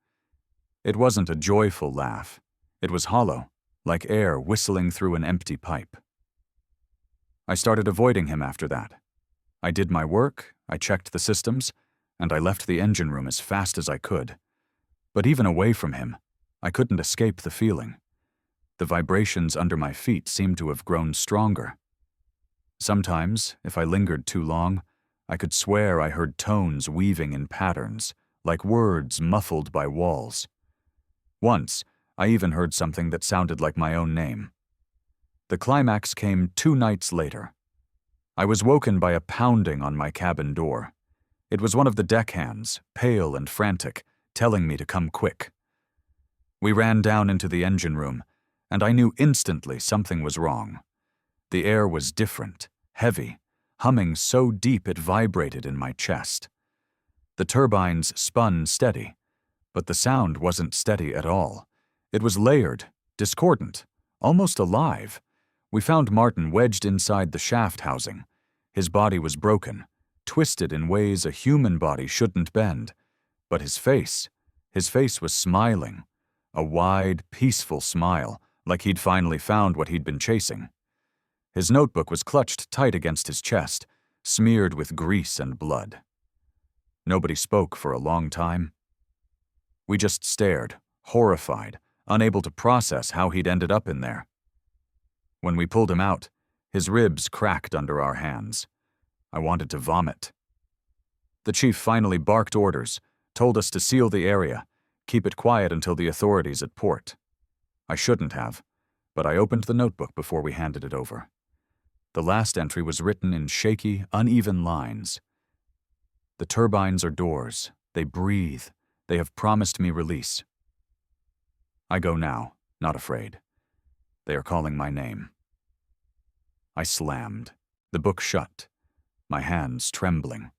It wasn't a joyful laugh. It was hollow, like air whistling through an empty pipe. I started avoiding him after that. I did my work, I checked the systems, and I left the engine room as fast as I could. But even away from him, I couldn't escape the feeling. The vibrations under my feet seemed to have grown stronger. Sometimes, if I lingered too long, I could swear I heard tones weaving in patterns, like words muffled by walls. Once, I even heard something that sounded like my own name. The climax came 2 nights later. I was woken by a pounding on my cabin door. It was one of the deckhands, pale and frantic, telling me to come quick. We ran down into the engine room, and I knew instantly something was wrong. The air was different, heavy, humming so deep it vibrated in my chest. The turbines spun steady, but the sound wasn't steady at all. It was layered, discordant, almost alive. We found Martin wedged inside the shaft housing. His body was broken, twisted in ways a human body shouldn't bend. But his face was smiling, a wide, peaceful smile, like he'd finally found what he'd been chasing. His notebook was clutched tight against his chest, smeared with grease and blood. Nobody spoke for a long time. We just stared, horrified, unable to process how he'd ended up in there. When we pulled him out, his ribs cracked under our hands. I wanted to vomit. The chief finally barked orders, told us to seal the area, keep it quiet until the authorities at port. I shouldn't have, but I opened the notebook before we handed it over. The last entry was written in shaky, uneven lines. The turbines are doors. They breathe. They have promised me release. I go now, not afraid. They are calling my name. I slammed, the book shut, my hands trembling.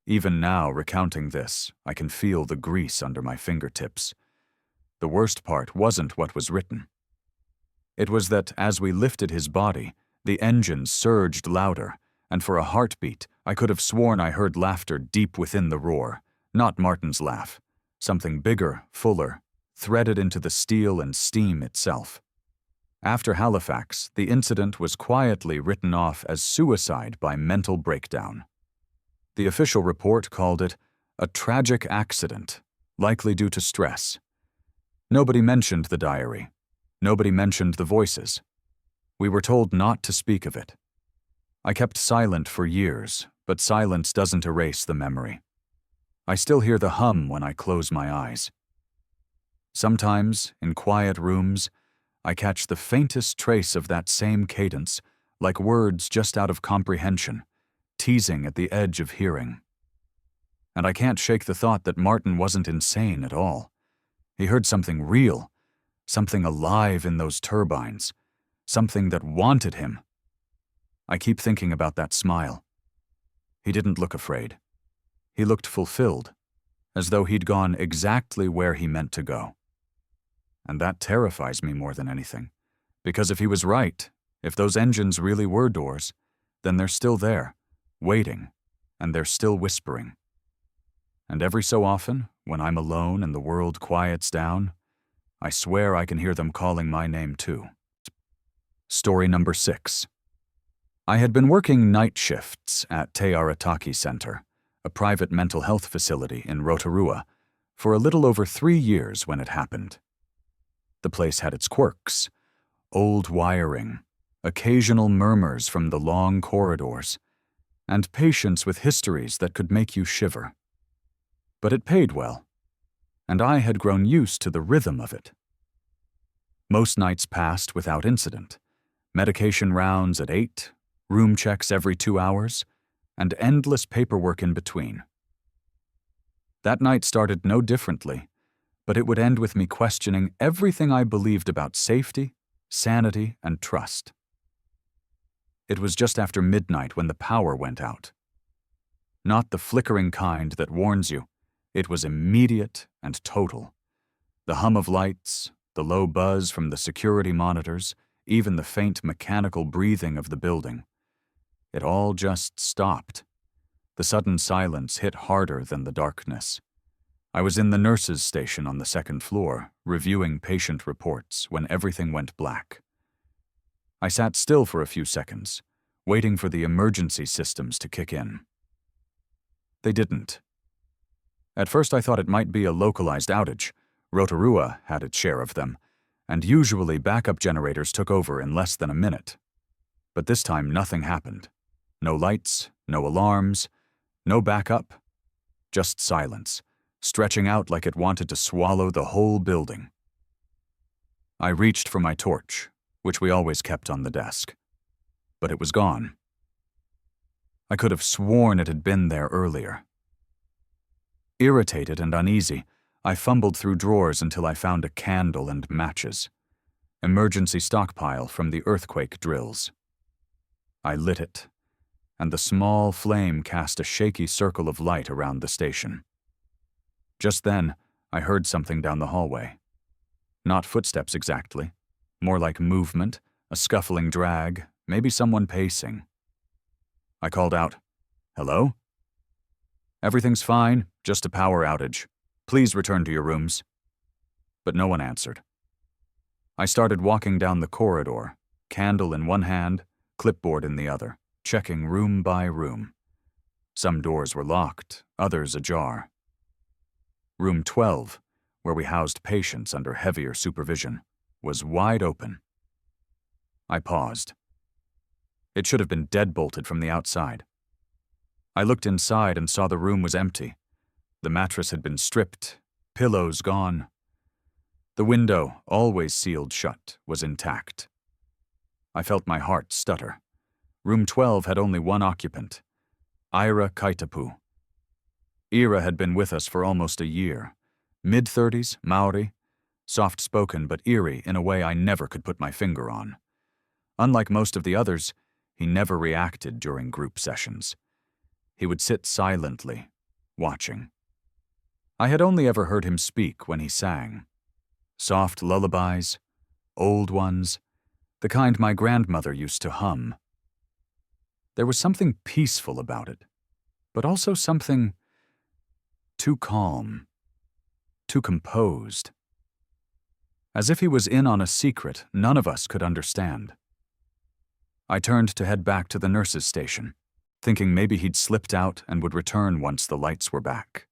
Even now, recounting this, I can feel the grease under my fingertips. The worst part wasn't what was written. It was that as we lifted his body, the engines surged louder, and for a heartbeat, I could have sworn I heard laughter deep within the roar, not Martin's laugh. Something bigger, fuller, threaded into the steel and steam itself. After Halifax, the incident was quietly written off as suicide by mental breakdown. The official report called it a tragic accident, likely due to stress. Nobody mentioned the diary. Nobody mentioned the voices. We were told not to speak of it. I kept silent for years, but silence doesn't erase the memory. I still hear the hum when I close my eyes. Sometimes, in quiet rooms, I catch the faintest trace of that same cadence, like words just out of comprehension, teasing at the edge of hearing. And I can't shake the thought that Martin wasn't insane at all. He heard something real, something alive in those turbines, something that wanted him. I keep thinking about that smile. He didn't look afraid. He looked fulfilled, as though he'd gone exactly where he meant to go. And that terrifies me more than anything, because if he was right, if those engines really were doors, then they're still there, waiting, and they're still whispering. And every so often, when I'm alone and the world quiets down, I swear I can hear them calling my name too. Story number 6. I had been working night shifts at Te Arataki Center, a private mental health facility in Rotorua, for a little over 3 years when it happened. The place had its quirks: old wiring, occasional murmurs from the long corridors, and patients with histories that could make you shiver. But it paid well, and I had grown used to the rhythm of it. Most nights passed without incident: medication rounds at 8, room checks every 2 hours, and endless paperwork in between. That night started no differently, but it would end with me questioning everything I believed about safety, sanity, and trust. It was just after midnight when the power went out. Not the flickering kind that warns you. It was immediate and total. The hum of lights, the low buzz from the security monitors, even the faint mechanical breathing of the building. It all just stopped. The sudden silence hit harder than the darkness. I was in the nurses' station on the 2nd floor, reviewing patient reports when everything went black. I sat still for a few seconds, waiting for the emergency systems to kick in. They didn't. At first I thought it might be a localized outage. Rotorua had its share of them, and usually backup generators took over in less than a minute. But this time nothing happened. No lights, no alarms, no backup, just silence, stretching out like it wanted to swallow the whole building. I reached for my torch, which we always kept on the desk, but it was gone. I could have sworn it had been there earlier. Irritated and uneasy, I fumbled through drawers until I found a candle and matches. Emergency stockpile from the earthquake drills. I lit it, and the small flame cast a shaky circle of light around the station. Just then, I heard something down the hallway. Not footsteps exactly, more like movement, a scuffling drag, maybe someone pacing. I called out, "Hello?" "Everything's fine, just a power outage. Please return to your rooms." But no one answered. I started walking down the corridor, candle in one hand, clipboard in the other, checking room by room. Some doors were locked, others ajar. Room 12, where we housed patients under heavier supervision, was wide open. I paused. It should have been deadbolted from the outside. I looked inside and saw the room was empty. The mattress had been stripped, pillows gone. The window, always sealed shut, was intact. I felt my heart stutter. Room 12 had only one occupant, Ira Kaitapu. Ira had been with us for almost a year. Mid-30s, Maori, soft-spoken but eerie in a way I never could put my finger on. Unlike most of the others, he never reacted during group sessions. He would sit silently, watching. I had only ever heard him speak when he sang. Soft lullabies, old ones, the kind my grandmother used to hum. There was something peaceful about it, but also something too calm, too composed. As if he was in on a secret none of us could understand. I turned to head back to the nurse's station, thinking maybe he'd slipped out and would return once the lights were back.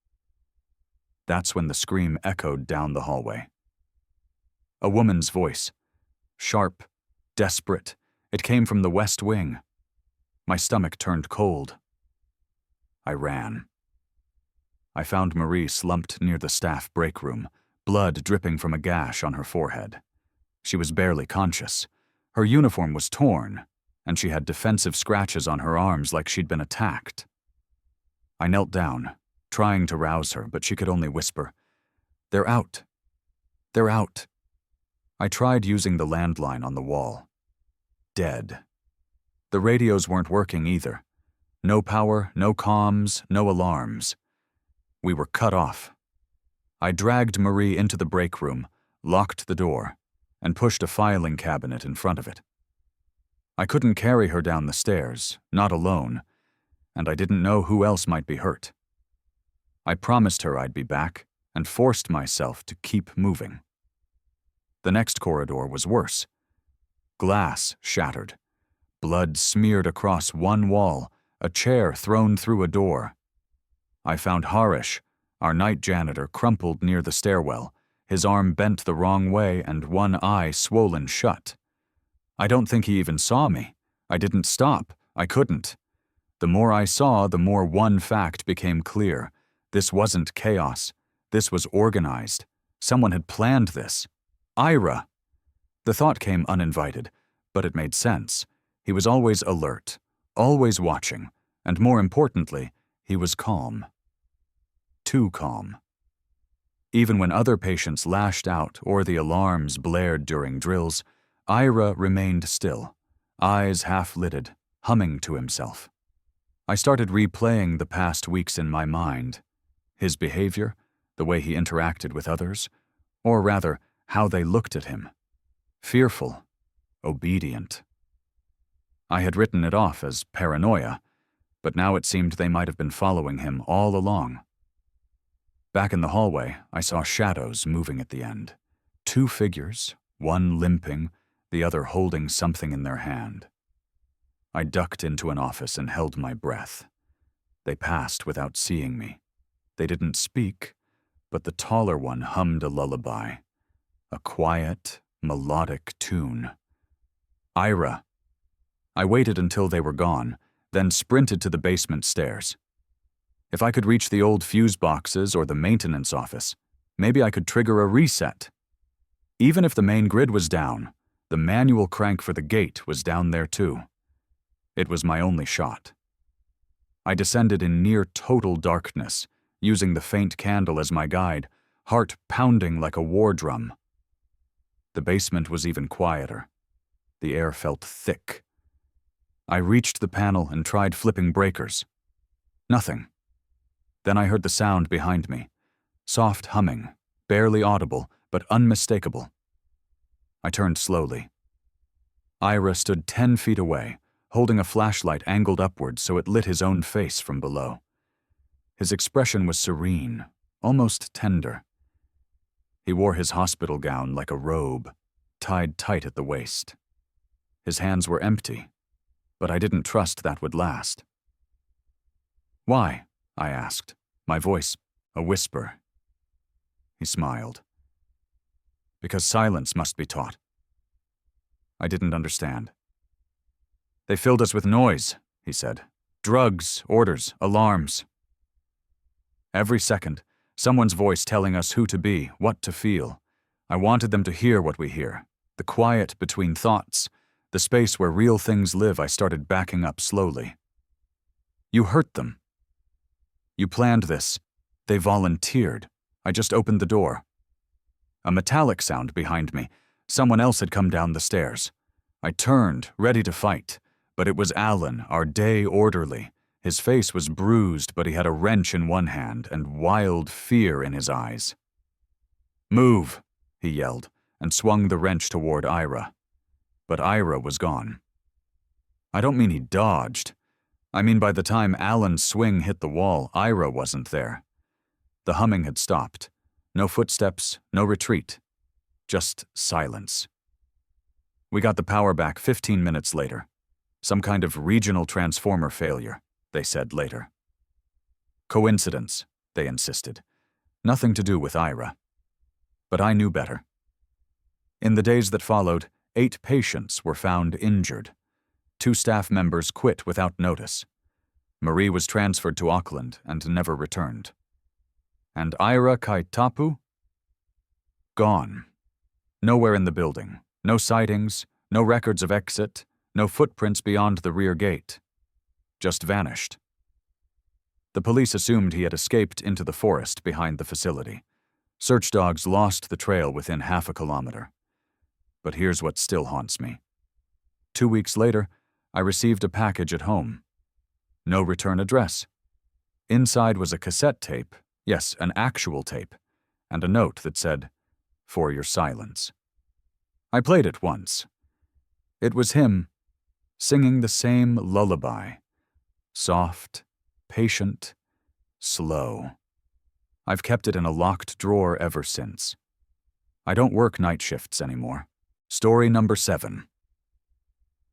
That's when the scream echoed down the hallway. A woman's voice, sharp, desperate. It came from the west wing. My stomach turned cold. I ran. I found Marie slumped near the staff break room, blood dripping from a gash on her forehead. She was barely conscious. Her uniform was torn, and she had defensive scratches on her arms like she'd been attacked. I knelt down, trying to rouse her, but she could only whisper, "They're out. They're out." I tried using the landline on the wall. Dead. The radios weren't working either. No power, no comms, no alarms. We were cut off. I dragged Marie into the break room, locked the door, and pushed a filing cabinet in front of it. I couldn't carry her down the stairs, not alone, and I didn't know who else might be hurt. I promised her I'd be back and forced myself to keep moving. The next corridor was worse. Glass shattered. Blood smeared across one wall, a chair thrown through a door. I found Harish, our night janitor, crumpled near the stairwell, his arm bent the wrong way and one eye swollen shut. I don't think he even saw me. I didn't stop. I couldn't. The more I saw, the more one fact became clear. This wasn't chaos. This was organized. Someone had planned this. Ira! The thought came uninvited, but it made sense. He was always alert, always watching, and more importantly, he was calm. Too calm. Even when other patients lashed out or the alarms blared during drills, Ira remained still, eyes half-lidded, humming to himself. I started replaying the past weeks in my mind. His behavior, the way he interacted with others, or rather, how they looked at him. Fearful, obedient. I had written it off as paranoia, but now it seemed they might have been following him all along. Back in the hallway, I saw shadows moving at the end. 2 figures, one limping, the other holding something in their hand. I ducked into an office and held my breath. They passed without seeing me. They didn't speak, but the taller one hummed a lullaby. A quiet, melodic tune. Ira. I waited until they were gone, then sprinted to the basement stairs. If I could reach the old fuse boxes or the maintenance office, maybe I could trigger a reset. Even if the main grid was down, the manual crank for the gate was down there too. It was my only shot. I descended in near total darkness, using the faint candle as my guide, heart pounding like a war drum. The basement was even quieter. The air felt thick. I reached the panel and tried flipping breakers. Nothing. Then I heard the sound behind me. Soft humming, barely audible, but unmistakable. I turned slowly. Ira stood 10 feet away, holding a flashlight angled upward so it lit his own face from below. His expression was serene, almost tender. He wore his hospital gown like a robe, tied tight at the waist. His hands were empty, but I didn't trust that would last. "Why?" I asked, my voice a whisper. He smiled. "Because silence must be taught." I didn't understand. "They filled us with noise," he said. "Drugs, orders, alarms. Every second, someone's voice telling us who to be, what to feel. I wanted them to hear what we hear. The quiet between thoughts, the space where real things live. I started backing up slowly. You hurt them. You planned this. They volunteered. I just opened the door. A metallic sound behind me. Someone else had come down the stairs. I turned, ready to fight, but it was Alan, our day orderly. His face was bruised, but he had a wrench in one hand and wild fear in his eyes. "Move," he yelled, and swung the wrench toward Ira. But Ira was gone. I don't mean he dodged. I mean by the time Alan's swing hit the wall, Ira wasn't there. The humming had stopped. No footsteps, no retreat. Just silence. We got the power back 15 minutes later. Some kind of regional transformer failure, they said later. Coincidence, they insisted. Nothing to do with Ira. But I knew better. In the days that followed, 8 patients were found injured. 2 staff members quit without notice. Marie was transferred to Auckland and never returned. And Ira Kaitapu? Gone. Nowhere in the building. No sightings, no records of exit, no footprints beyond the rear gate. Just vanished. The police assumed he had escaped into the forest behind the facility. Search dogs lost the trail within half a kilometer. But here's what still haunts me. 2 weeks later, I received a package at home. No return address. Inside was a cassette tape, yes, an actual tape, and a note that said, "For your silence." I played it once. It was him, singing the same lullaby. Soft, patient, slow. I've kept it in a locked drawer ever since. I don't work night shifts anymore. Story number 7.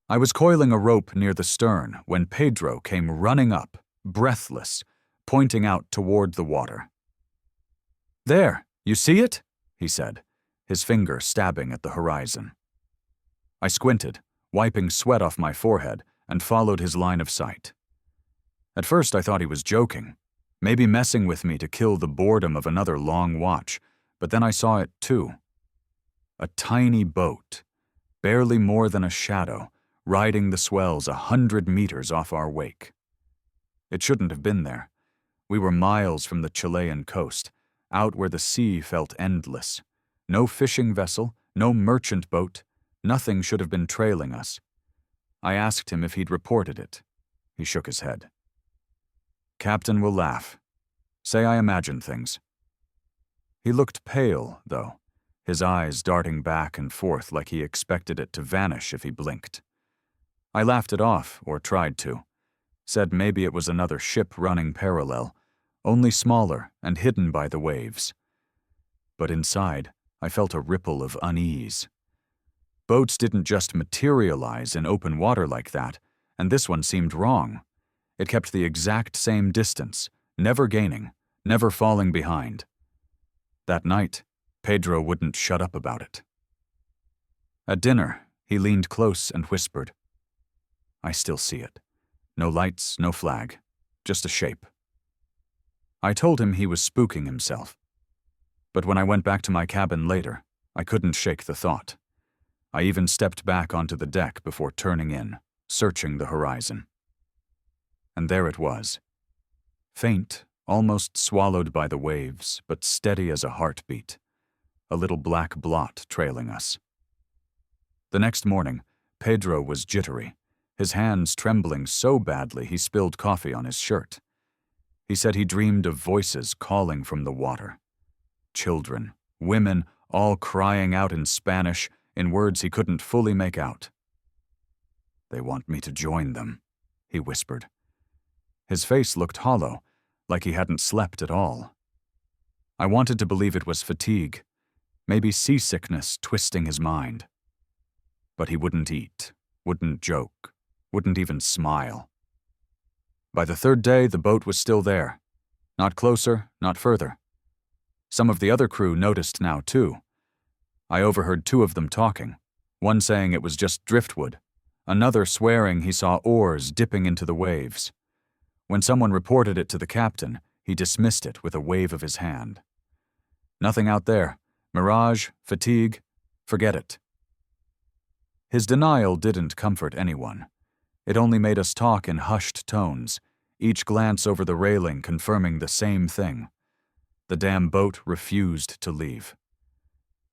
I was coiling a rope near the stern when Pedro came running up, breathless, pointing out toward the water. "There, you see it?" he said, his finger stabbing at the horizon. I squinted, wiping sweat off my forehead, and followed his line of sight. At first I thought he was joking, maybe messing with me to kill the boredom of another long watch, but then I saw it too. A tiny boat, barely more than a shadow, riding the swells 100 meters off our wake. It shouldn't have been there. We were miles from the Chilean coast, out where the sea felt endless. No fishing vessel, no merchant boat, nothing should have been trailing us. I asked him if he'd reported it. He shook his head. "Captain will laugh. Say I imagine things." He looked pale, though, his eyes darting back and forth like he expected it to vanish if he blinked. I laughed it off, or tried to. Said maybe it was another ship running parallel, only smaller and hidden by the waves. But inside, I felt a ripple of unease. Boats didn't just materialize in open water like that, and this one seemed wrong. It kept the exact same distance, never gaining, never falling behind. That night, Pedro wouldn't shut up about it. At dinner, he leaned close and whispered, "I still see it. No lights, no flag, just a shape." I told him he was spooking himself. But when I went back to my cabin later, I couldn't shake the thought. I even stepped back onto the deck before turning in, searching the horizon. And there it was. Faint, almost swallowed by the waves, but steady as a heartbeat, a little black blot trailing us. The next morning, Pedro was jittery, his hands trembling so badly he spilled coffee on his shirt. He said he dreamed of voices calling from the water. Children, women, all crying out in Spanish in words he couldn't fully make out. "They want me to join them," he whispered. His face looked hollow, like he hadn't slept at all. I wanted to believe it was fatigue, maybe seasickness twisting his mind. But he wouldn't eat, wouldn't joke, wouldn't even smile. By the third day, the boat was still there. Not closer, not further. Some of the other crew noticed now, too. I overheard two of them talking, one saying it was just driftwood, another swearing he saw oars dipping into the waves. When someone reported it to the captain, he dismissed it with a wave of his hand. Nothing out there. Mirage, fatigue, forget it. His denial didn't comfort anyone. It only made us talk in hushed tones, each glance over the railing confirming the same thing. The damn boat refused to leave.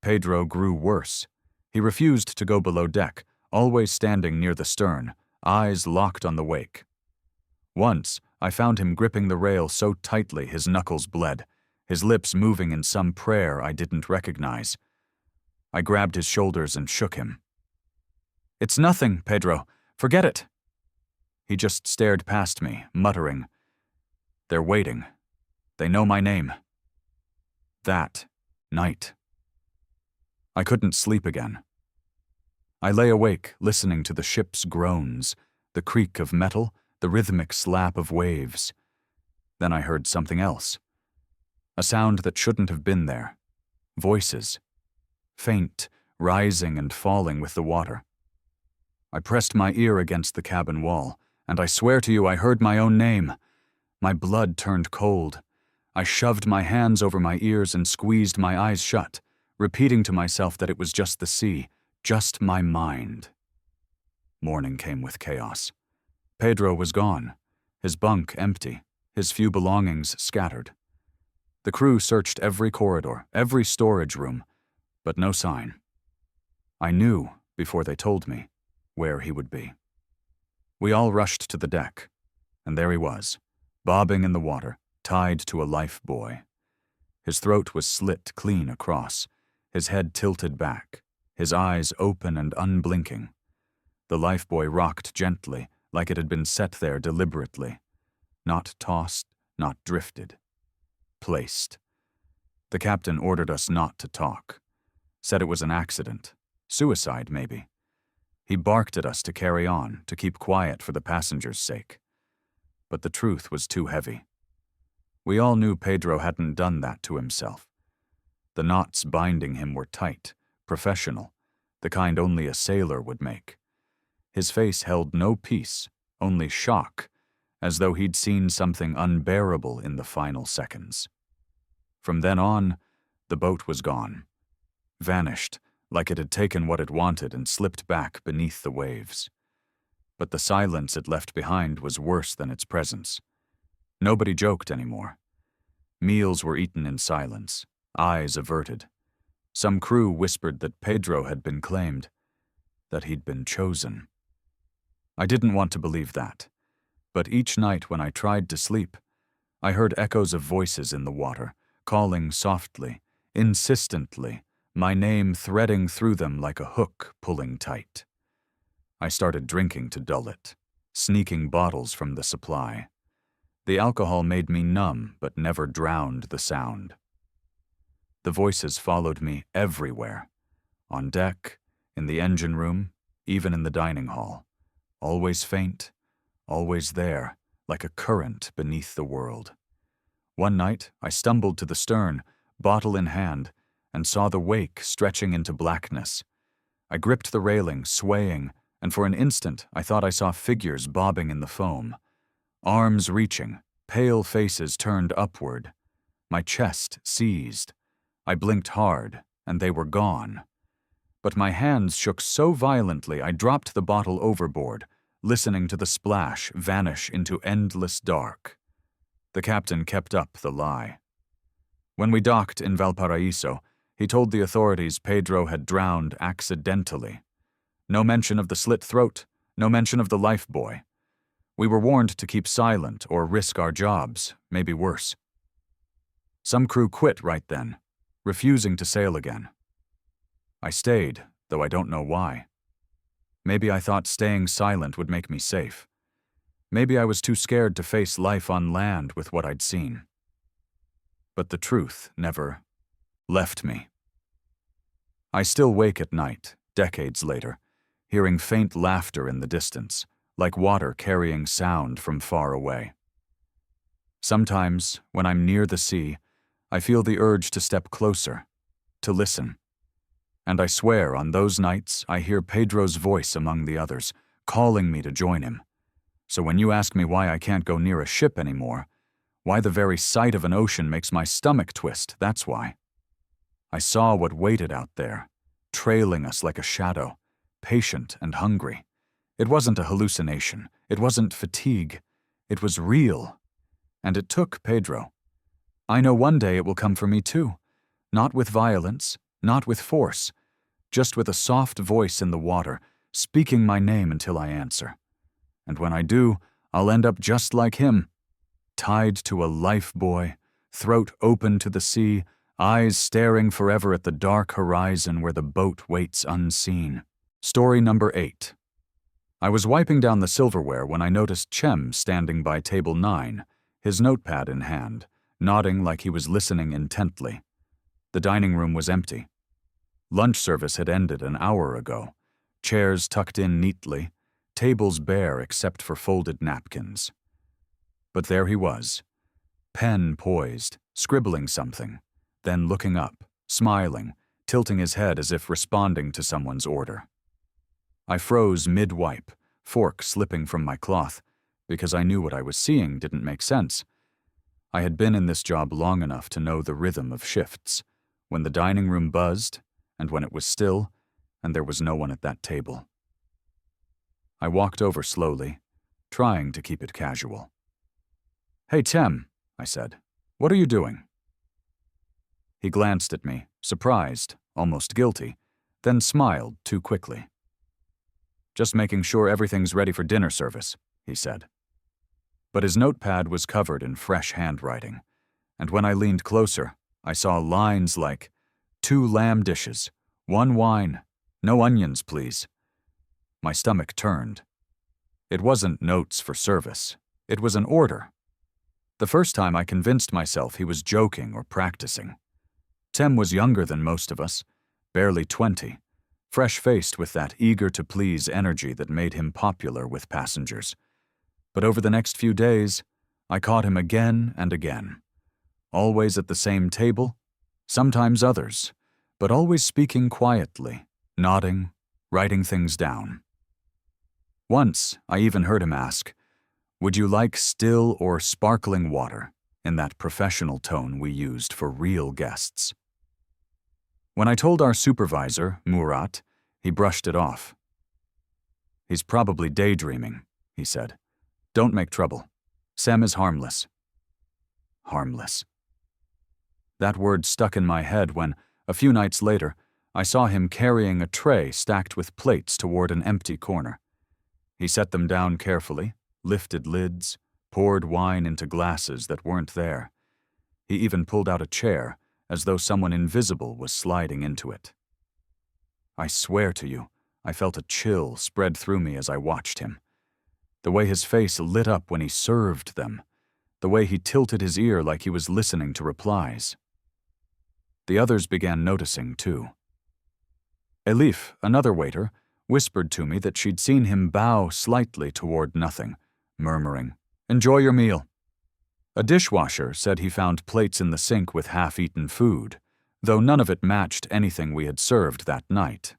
Pedro grew worse. He refused to go below deck, always standing near the stern, eyes locked on the wake. Once, I found him gripping the rail so tightly his knuckles bled, his lips moving in some prayer I didn't recognize. I grabbed his shoulders and shook him. "It's nothing, Pedro. Forget it." He just stared past me, muttering, "They're waiting. They know my name." That night. I couldn't sleep again. I lay awake, listening to the ship's groans, the creak of metal, the rhythmic slap of waves. Then I heard something else. A sound that shouldn't have been there. Voices. Faint, rising and falling with the water. I pressed my ear against the cabin wall, and I swear to you I heard my own name. My blood turned cold. I shoved my hands over my ears and squeezed my eyes shut, repeating to myself that it was just the sea, just my mind. Morning came with chaos. Pedro was gone, his bunk empty, his few belongings scattered. The crew searched every corridor, every storage room, but no sign. I knew, before they told me, where he would be. We all rushed to the deck, and there he was, bobbing in the water, tied to a life buoy. His throat was slit clean across, his head tilted back, his eyes open and unblinking. The life buoy rocked gently, like it had been set there deliberately. Not tossed, not drifted. Placed. The captain ordered us not to talk. Said it was an accident. Suicide, maybe. He barked at us to carry on, to keep quiet for the passengers' sake. But the truth was too heavy. We all knew Pedro hadn't done that to himself. The knots binding him were tight, professional, the kind only a sailor would make. His face held no peace, only shock, as though he'd seen something unbearable in the final seconds. From then on, the boat was gone. Vanished, like it had taken what it wanted and slipped back beneath the waves. But the silence it left behind was worse than its presence. Nobody joked anymore. Meals were eaten in silence, eyes averted. Some crew whispered that Pedro had been claimed, that he'd been chosen. I didn't want to believe that, but each night when I tried to sleep, I heard echoes of voices in the water, calling softly, insistently, my name threading through them like a hook pulling tight. I started drinking to dull it, sneaking bottles from the supply. The alcohol made me numb, but never drowned the sound. The voices followed me everywhere. On deck, in the engine room, even in the dining hall. Always faint, always there, like a current beneath the world. One night, I stumbled to the stern, bottle in hand, and saw the wake stretching into blackness. I gripped the railing, swaying, and for an instant I thought I saw figures bobbing in the foam. Arms reaching, pale faces turned upward. My chest seized. I blinked hard, and they were gone. But my hands shook so violently I dropped the bottle overboard, listening to the splash vanish into endless dark. The captain kept up the lie. When we docked in Valparaiso, he told the authorities Pedro had drowned accidentally. No mention of the slit throat, no mention of the lifebuoy. We were warned to keep silent or risk our jobs, maybe worse. Some crew quit right then, refusing to sail again. I stayed, though I don't know why. Maybe I thought staying silent would make me safe. Maybe I was too scared to face life on land with what I'd seen. But the truth never left me. I still wake at night, decades later, hearing faint laughter in the distance, like water carrying sound from far away. Sometimes, when I'm near the sea, I feel the urge to step closer, to listen. And I swear on those nights I hear Pedro's voice among the others, calling me to join him. So when you ask me why I can't go near a ship anymore, why the very sight of an ocean makes my stomach twist, that's why. I saw what waited out there, trailing us like a shadow, patient and hungry. It wasn't a hallucination. It wasn't fatigue. It was real. And it took Pedro. I know one day it will come for me too. Not with violence, not with force, just with a soft voice in the water, speaking my name until I answer. And when I do, I'll end up just like him, tied to a life buoy, throat open to the sea, eyes staring forever at the dark horizon where the boat waits unseen. Story number 8. I was wiping down the silverware when I noticed Chem standing by table 9, his notepad in hand, nodding like he was listening intently. The dining room was empty. Lunch service had ended an hour ago, chairs tucked in neatly, tables bare except for folded napkins. But there he was, pen poised, scribbling something, then looking up, smiling, tilting his head as if responding to someone's order. I froze mid-wipe, fork slipping from my cloth, because I knew what I was seeing didn't make sense. I had been in this job long enough to know the rhythm of shifts, when the dining room buzzed, and when it was still, and there was no one at that table. I walked over slowly, trying to keep it casual. "Hey, Tim," I said, "what are you doing?" He glanced at me, surprised, almost guilty, then smiled too quickly. "Just making sure everything's ready for dinner service," he said. But his notepad was covered in fresh handwriting, and when I leaned closer, I saw lines like, 2 lamb dishes, 1 wine, no onions, please. My stomach turned. It wasn't notes for service. It was an order. The first time I convinced myself he was joking or practicing. Tim was younger than most of us, barely 20, fresh-faced with that eager-to-please energy that made him popular with passengers. But over the next few days, I caught him again and again. Always at the same table, sometimes others, but always speaking quietly, nodding, writing things down. Once, I even heard him ask, "Would you like still or sparkling water?" in that professional tone we used for real guests. When I told our supervisor, Murat, he brushed it off. "He's probably daydreaming," he said. "Don't make trouble. Sam is harmless." Harmless. That word stuck in my head when, a few nights later, I saw him carrying a tray stacked with plates toward an empty corner. He set them down carefully, lifted lids, poured wine into glasses that weren't there. He even pulled out a chair, as though someone invisible was sliding into it. I swear to you, I felt a chill spread through me as I watched him. The way his face lit up when he served them, the way he tilted his ear like he was listening to replies. The others began noticing, too. Elif, another waiter, whispered to me that she'd seen him bow slightly toward nothing, murmuring, "Enjoy your meal." A dishwasher said he found plates in the sink with half-eaten food, though none of it matched anything we had served that night.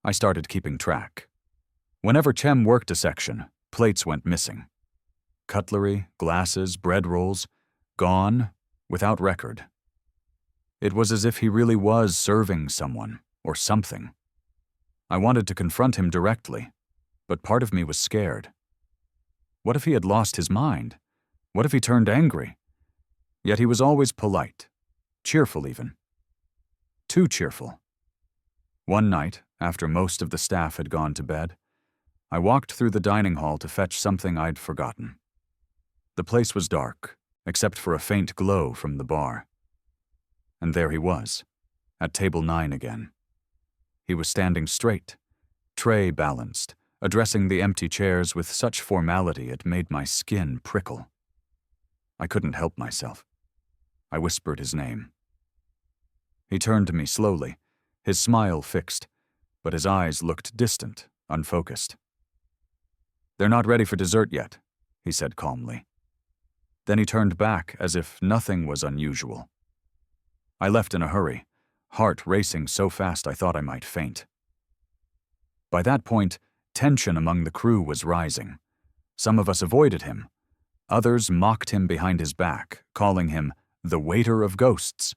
I started keeping track. Whenever Chem worked a section, plates went missing. Cutlery, glasses, bread rolls, gone, without record. It was as if he really was serving someone, or something. I wanted to confront him directly, but part of me was scared. What if he had lost his mind? What if he turned angry? Yet he was always polite, cheerful even. Too cheerful. One night, after most of the staff had gone to bed, I walked through the dining hall to fetch something I'd forgotten. The place was dark, except for a faint glow from the bar. And there he was, at table 9 again. He was standing straight, tray balanced, addressing the empty chairs with such formality it made my skin prickle. I couldn't help myself. I whispered his name. He turned to me slowly, his smile fixed, but his eyes looked distant, unfocused. "They're not ready for dessert yet," he said calmly. Then he turned back as if nothing was unusual. I left in a hurry, heart racing so fast I thought I might faint. By that point, tension among the crew was rising. Some of us avoided him. Others mocked him behind his back, calling him the waiter of ghosts.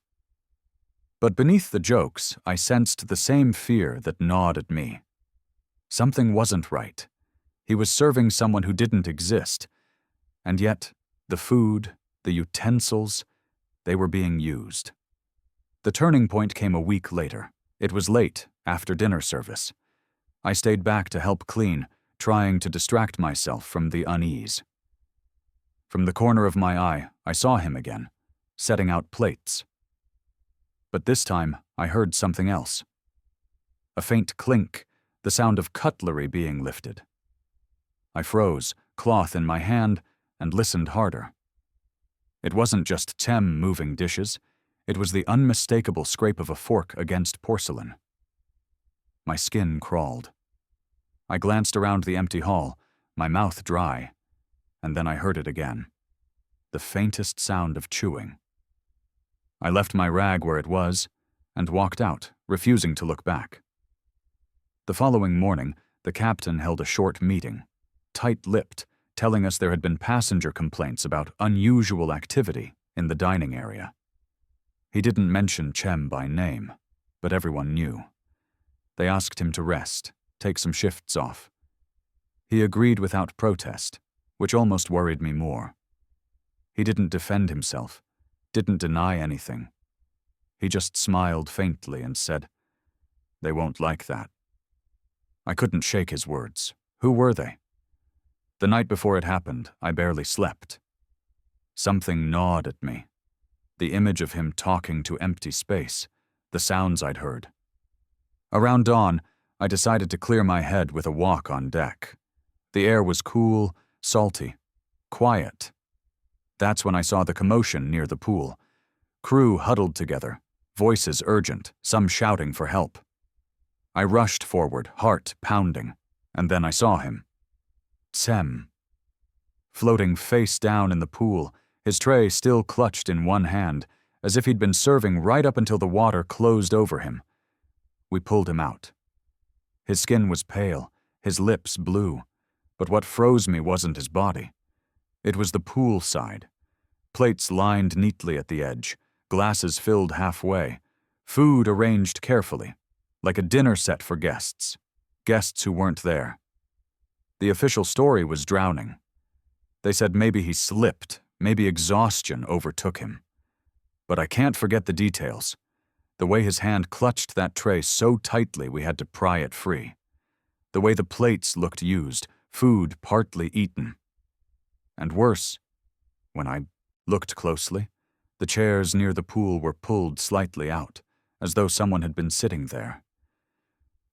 But beneath the jokes, I sensed the same fear that gnawed at me. Something wasn't right. He was serving someone who didn't exist. And yet, the food, the utensils, they were being used. The turning point came a week later. It was late, after dinner service. I stayed back to help clean, trying to distract myself from the unease. From the corner of my eye, I saw him again, setting out plates. But this time, I heard something else. A faint clink, the sound of cutlery being lifted. I froze, cloth in my hand, and listened harder. It wasn't just Tem moving dishes, it was the unmistakable scrape of a fork against porcelain. My skin crawled. I glanced around the empty hall, my mouth dry, and then I heard it again. The faintest sound of chewing. I left my rag where it was and walked out, refusing to look back. The following morning, the captain held a short meeting, tight-lipped, telling us there had been passenger complaints about unusual activity in the dining area. He didn't mention Chem by name, but everyone knew. They asked him to rest, take some shifts off. He agreed without protest, which almost worried me more. He didn't defend himself, didn't deny anything. He just smiled faintly and said, "They won't like that." I couldn't shake his words. Who were they? The night before it happened, I barely slept. Something gnawed at me. The image of him talking to empty space, the sounds I'd heard. Around dawn, I decided to clear my head with a walk on deck. The air was cool, salty, quiet. That's when I saw the commotion near the pool. Crew huddled together, voices urgent, some shouting for help. I rushed forward, heart pounding, and then I saw him. Sem. Floating face down in the pool, his tray still clutched in one hand, as if he'd been serving right up until the water closed over him. We pulled him out. His skin was pale, his lips blue, but what froze me wasn't his body. It was the pool side. Plates lined neatly at the edge, glasses filled halfway, food arranged carefully, like a dinner set for guests who weren't there. The official story was drowning. They said maybe he slipped, maybe exhaustion overtook him. But I can't forget the details. The way his hand clutched that tray so tightly we had to pry it free. The way the plates looked used, food partly eaten. And worse, when I looked closely, the chairs near the pool were pulled slightly out, as though someone had been sitting there.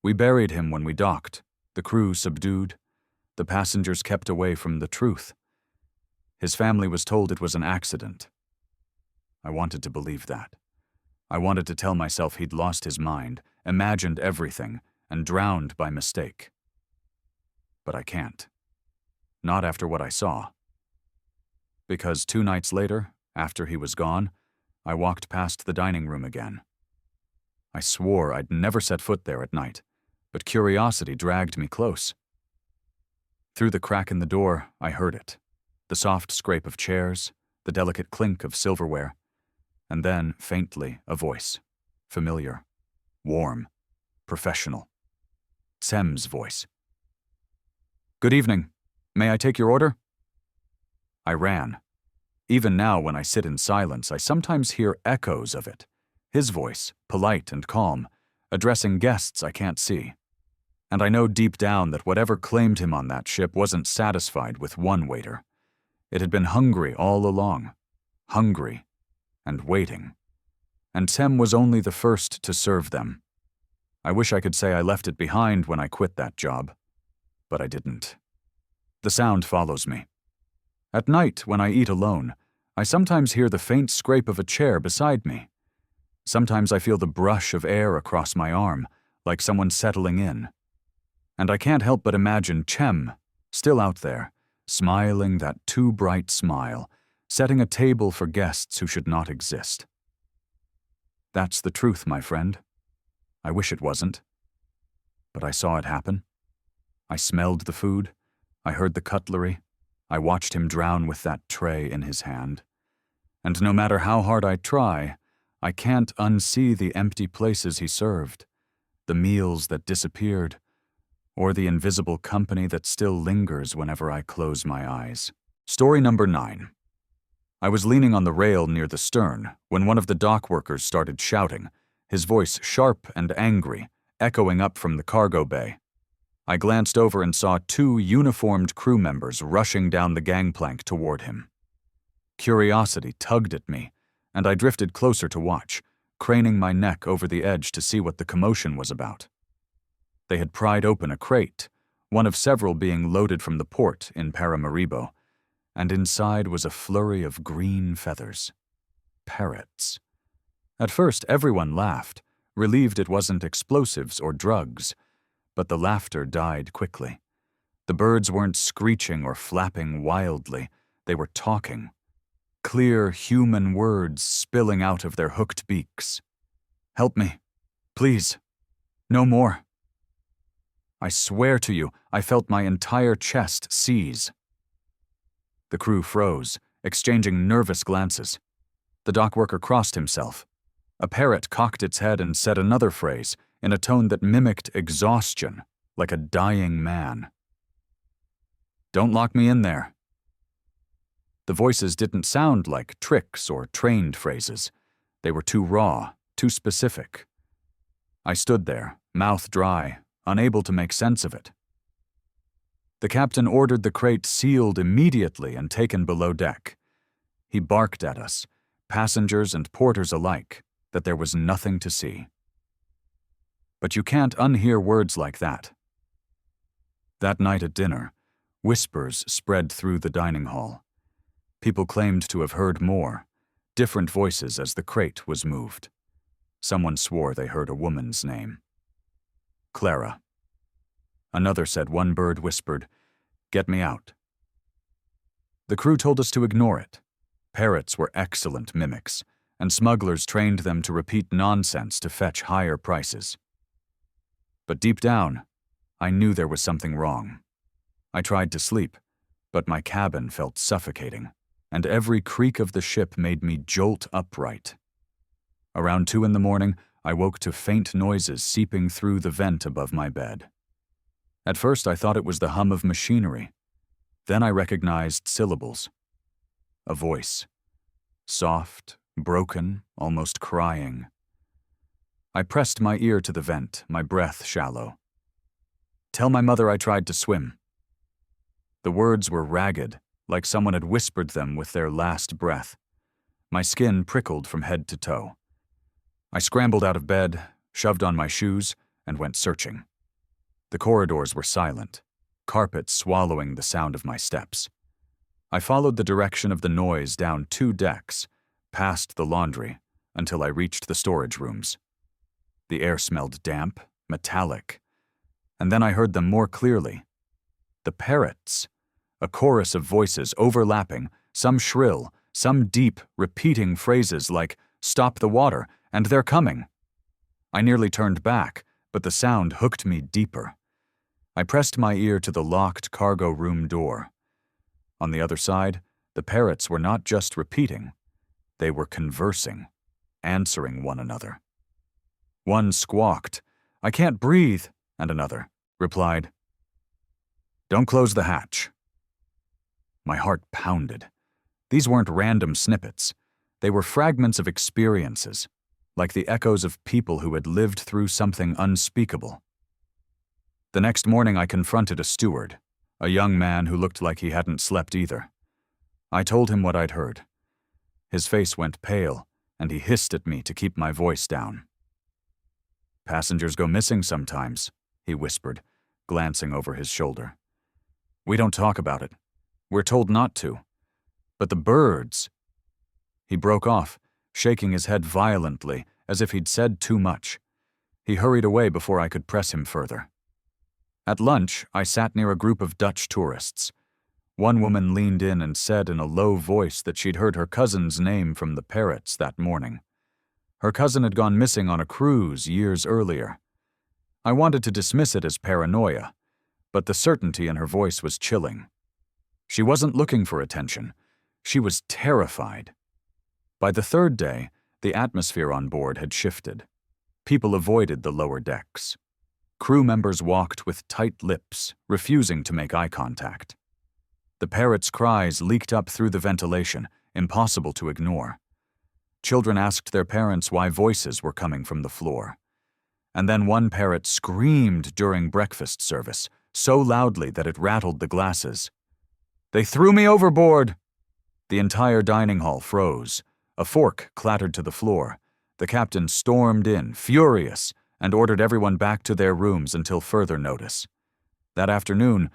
We buried him when we docked, the crew subdued, the passengers kept away from the truth. His family was told it was an accident. I wanted to believe that. I wanted to tell myself he'd lost his mind, imagined everything, and drowned by mistake. But I can't. Not after what I saw. Because 2 nights later, after he was gone, I walked past the dining room again. I swore I'd never set foot there at night, but curiosity dragged me close. Through the crack in the door, I heard it. The soft scrape of chairs, the delicate clink of silverware, and then, faintly, a voice. Familiar, warm, professional. Sem's voice. "Good evening. May I take your order?" I ran. Even now, when I sit in silence, I sometimes hear echoes of it. His voice, polite and calm, addressing guests I can't see. And I know deep down that whatever claimed him on that ship wasn't satisfied with one waiter. It had been hungry all along. Hungry and waiting. And Tem was only the first to serve them. I wish I could say I left it behind when I quit that job, but I didn't. The sound follows me. At night, when I eat alone, I sometimes hear the faint scrape of a chair beside me. Sometimes I feel the brush of air across my arm, like someone settling in. And I can't help but imagine Chem, still out there, smiling that too bright smile, setting a table for guests who should not exist. That's the truth, my friend. I wish it wasn't. But I saw it happen. I smelled the food. I heard the cutlery. I watched him drown with that tray in his hand. And no matter how hard I try, I can't unsee the empty places he served, the meals that disappeared, or the invisible company that still lingers whenever I close my eyes. Story number 9. I was leaning on the rail near the stern when one of the dock workers started shouting, his voice sharp and angry, echoing up from the cargo bay. I glanced over and saw 2 uniformed crew members rushing down the gangplank toward him. Curiosity tugged at me, and I drifted closer to watch, craning my neck over the edge to see what the commotion was about. They had pried open a crate, one of several being loaded from the port in Paramaribo, and inside was a flurry of green feathers. Parrots. At first, everyone laughed, relieved it wasn't explosives or drugs, but the laughter died quickly. The birds weren't screeching or flapping wildly, they were talking. Clear human words spilling out of their hooked beaks. "Help me. Please. No more." I swear to you, I felt my entire chest seize. The crew froze, exchanging nervous glances. The dock worker crossed himself. A parrot cocked its head and said another phrase in a tone that mimicked exhaustion, like a dying man. "Don't lock me in there." The voices didn't sound like tricks or trained phrases. They were too raw, too specific. I stood there, mouth dry, unable to make sense of it. The captain ordered the crate sealed immediately and taken below deck. He barked at us, passengers and porters alike, that there was nothing to see. But you can't unhear words like that. That night at dinner, whispers spread through the dining hall. People claimed to have heard more, different voices as the crate was moved. Someone swore they heard a woman's name. Clara. Another said one bird whispered, "Get me out." The crew told us to ignore it. Parrots were excellent mimics, and smugglers trained them to repeat nonsense to fetch higher prices. But deep down, I knew there was something wrong. I tried to sleep, but my cabin felt suffocating, and every creak of the ship made me jolt upright. Around 2 a.m, I woke to faint noises seeping through the vent above my bed. At first, I thought it was the hum of machinery. Then I recognized syllables. A voice. Soft, broken, almost crying. I pressed my ear to the vent, my breath shallow. "Tell my mother I tried to swim." The words were ragged, like someone had whispered them with their last breath. My skin prickled from head to toe. I scrambled out of bed, shoved on my shoes, and went searching. The corridors were silent, carpet swallowing the sound of my steps. I followed the direction of the noise down 2 decks, past the laundry, until I reached the storage rooms. The air smelled damp, metallic, and then I heard them more clearly. The parrots, a chorus of voices overlapping, some shrill, some deep, repeating phrases like, "Stop the water," and "They're coming." I nearly turned back, but the sound hooked me deeper. I pressed my ear to the locked cargo room door. On the other side, the parrots were not just repeating, they were conversing, answering one another. One squawked, "I can't breathe," and another replied, "Don't close the hatch." My heart pounded. These weren't random snippets. They were fragments of experiences, like the echoes of people who had lived through something unspeakable. The next morning I confronted a steward, a young man who looked like he hadn't slept either. I told him what I'd heard. His face went pale, and he hissed at me to keep my voice down. "Passengers go missing sometimes," he whispered, glancing over his shoulder. "We don't talk about it. We're told not to. But the birds—" He broke off, shaking his head violently, as if he'd said too much. He hurried away before I could press him further. At lunch, I sat near a group of Dutch tourists. One woman leaned in and said in a low voice that she'd heard her cousin's name from the parrots that morning. Her cousin had gone missing on a cruise years earlier. I wanted to dismiss it as paranoia, but the certainty in her voice was chilling. She wasn't looking for attention. She was terrified. By the third day, the atmosphere on board had shifted. People avoided the lower decks. Crew members walked with tight lips, refusing to make eye contact. The parrots' cries leaked up through the ventilation, impossible to ignore. Children asked their parents why voices were coming from the floor. And then one parrot screamed during breakfast service, so loudly that it rattled the glasses. "They threw me overboard!" The entire dining hall froze. A fork clattered to the floor. The captain stormed in, furious, and ordered everyone back to their rooms until further notice. That afternoon,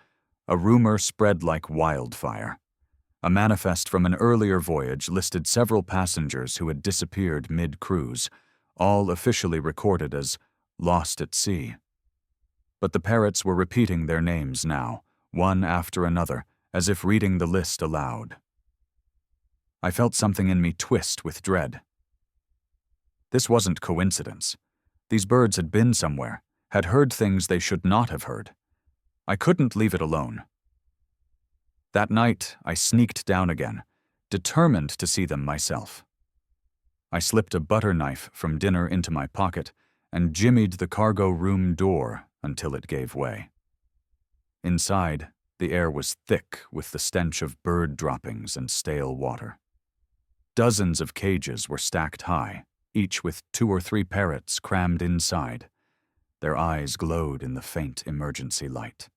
a rumor spread like wildfire. A manifest from an earlier voyage listed several passengers who had disappeared mid-cruise, all officially recorded as lost at sea. But the parrots were repeating their names now, one after another, as if reading the list aloud. I felt something in me twist with dread. This wasn't coincidence. These birds had been somewhere, had heard things they should not have heard. I couldn't leave it alone. That night, I sneaked down again, determined to see them myself. I slipped a butter knife from dinner into my pocket and jimmied the cargo room door until it gave way. Inside, the air was thick with the stench of bird droppings and stale water. Dozens of cages were stacked high, each with 2 or 3 parrots crammed inside. Their eyes glowed in the faint emergency light.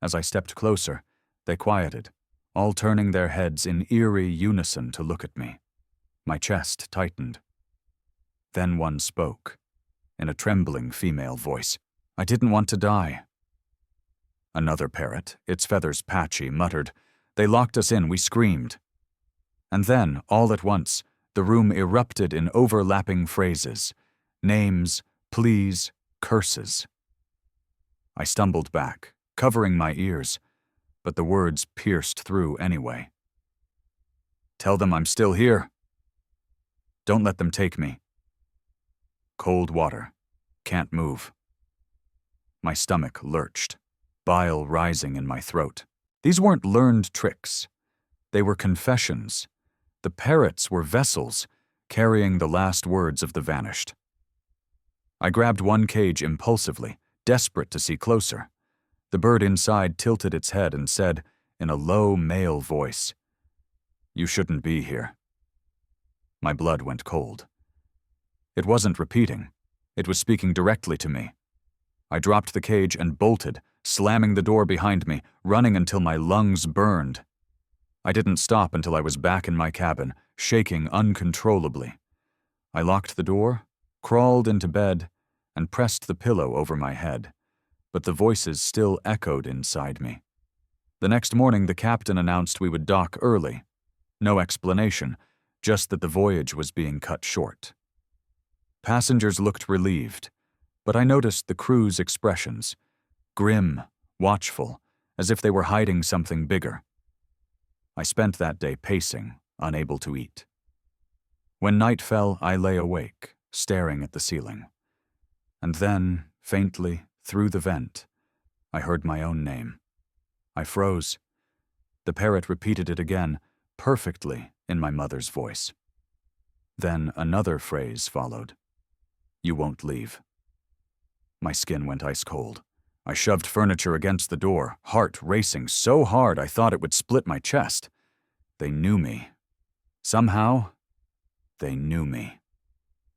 As I stepped closer, they quieted, all turning their heads in eerie unison to look at me. My chest tightened. Then one spoke, in a trembling female voice. "I didn't want to die." Another parrot, its feathers patchy, muttered, "They locked us in, we screamed." And then, all at once, the room erupted in overlapping phrases, names, pleas, curses. I stumbled back, covering my ears, but the words pierced through anyway. "Tell them I'm still here. Don't let them take me. Cold water. Can't move." My stomach lurched, bile rising in my throat. These weren't learned tricks. They were confessions. The parrots were vessels, carrying the last words of the vanished. I grabbed one cage impulsively, desperate to see closer. The bird inside tilted its head and said, in a low male voice, "You shouldn't be here." My blood went cold. It wasn't repeating. It was speaking directly to me. I dropped the cage and bolted, slamming the door behind me, running until my lungs burned. I didn't stop until I was back in my cabin, shaking uncontrollably. I locked the door, crawled into bed, and pressed the pillow over my head, but the voices still echoed inside me. The next morning, the captain announced we would dock early. No explanation, just that the voyage was being cut short. Passengers looked relieved, but I noticed the crew's expressions, grim, watchful, as if they were hiding something bigger. I spent that day pacing, unable to eat. When night fell, I lay awake, staring at the ceiling. And then, faintly, through the vent, I heard my own name. I froze. The parrot repeated it again, perfectly in my mother's voice. Then another phrase followed. "You won't leave." My skin went ice cold. I shoved furniture against the door, heart racing so hard I thought it would split my chest. They knew me. Somehow, they knew me.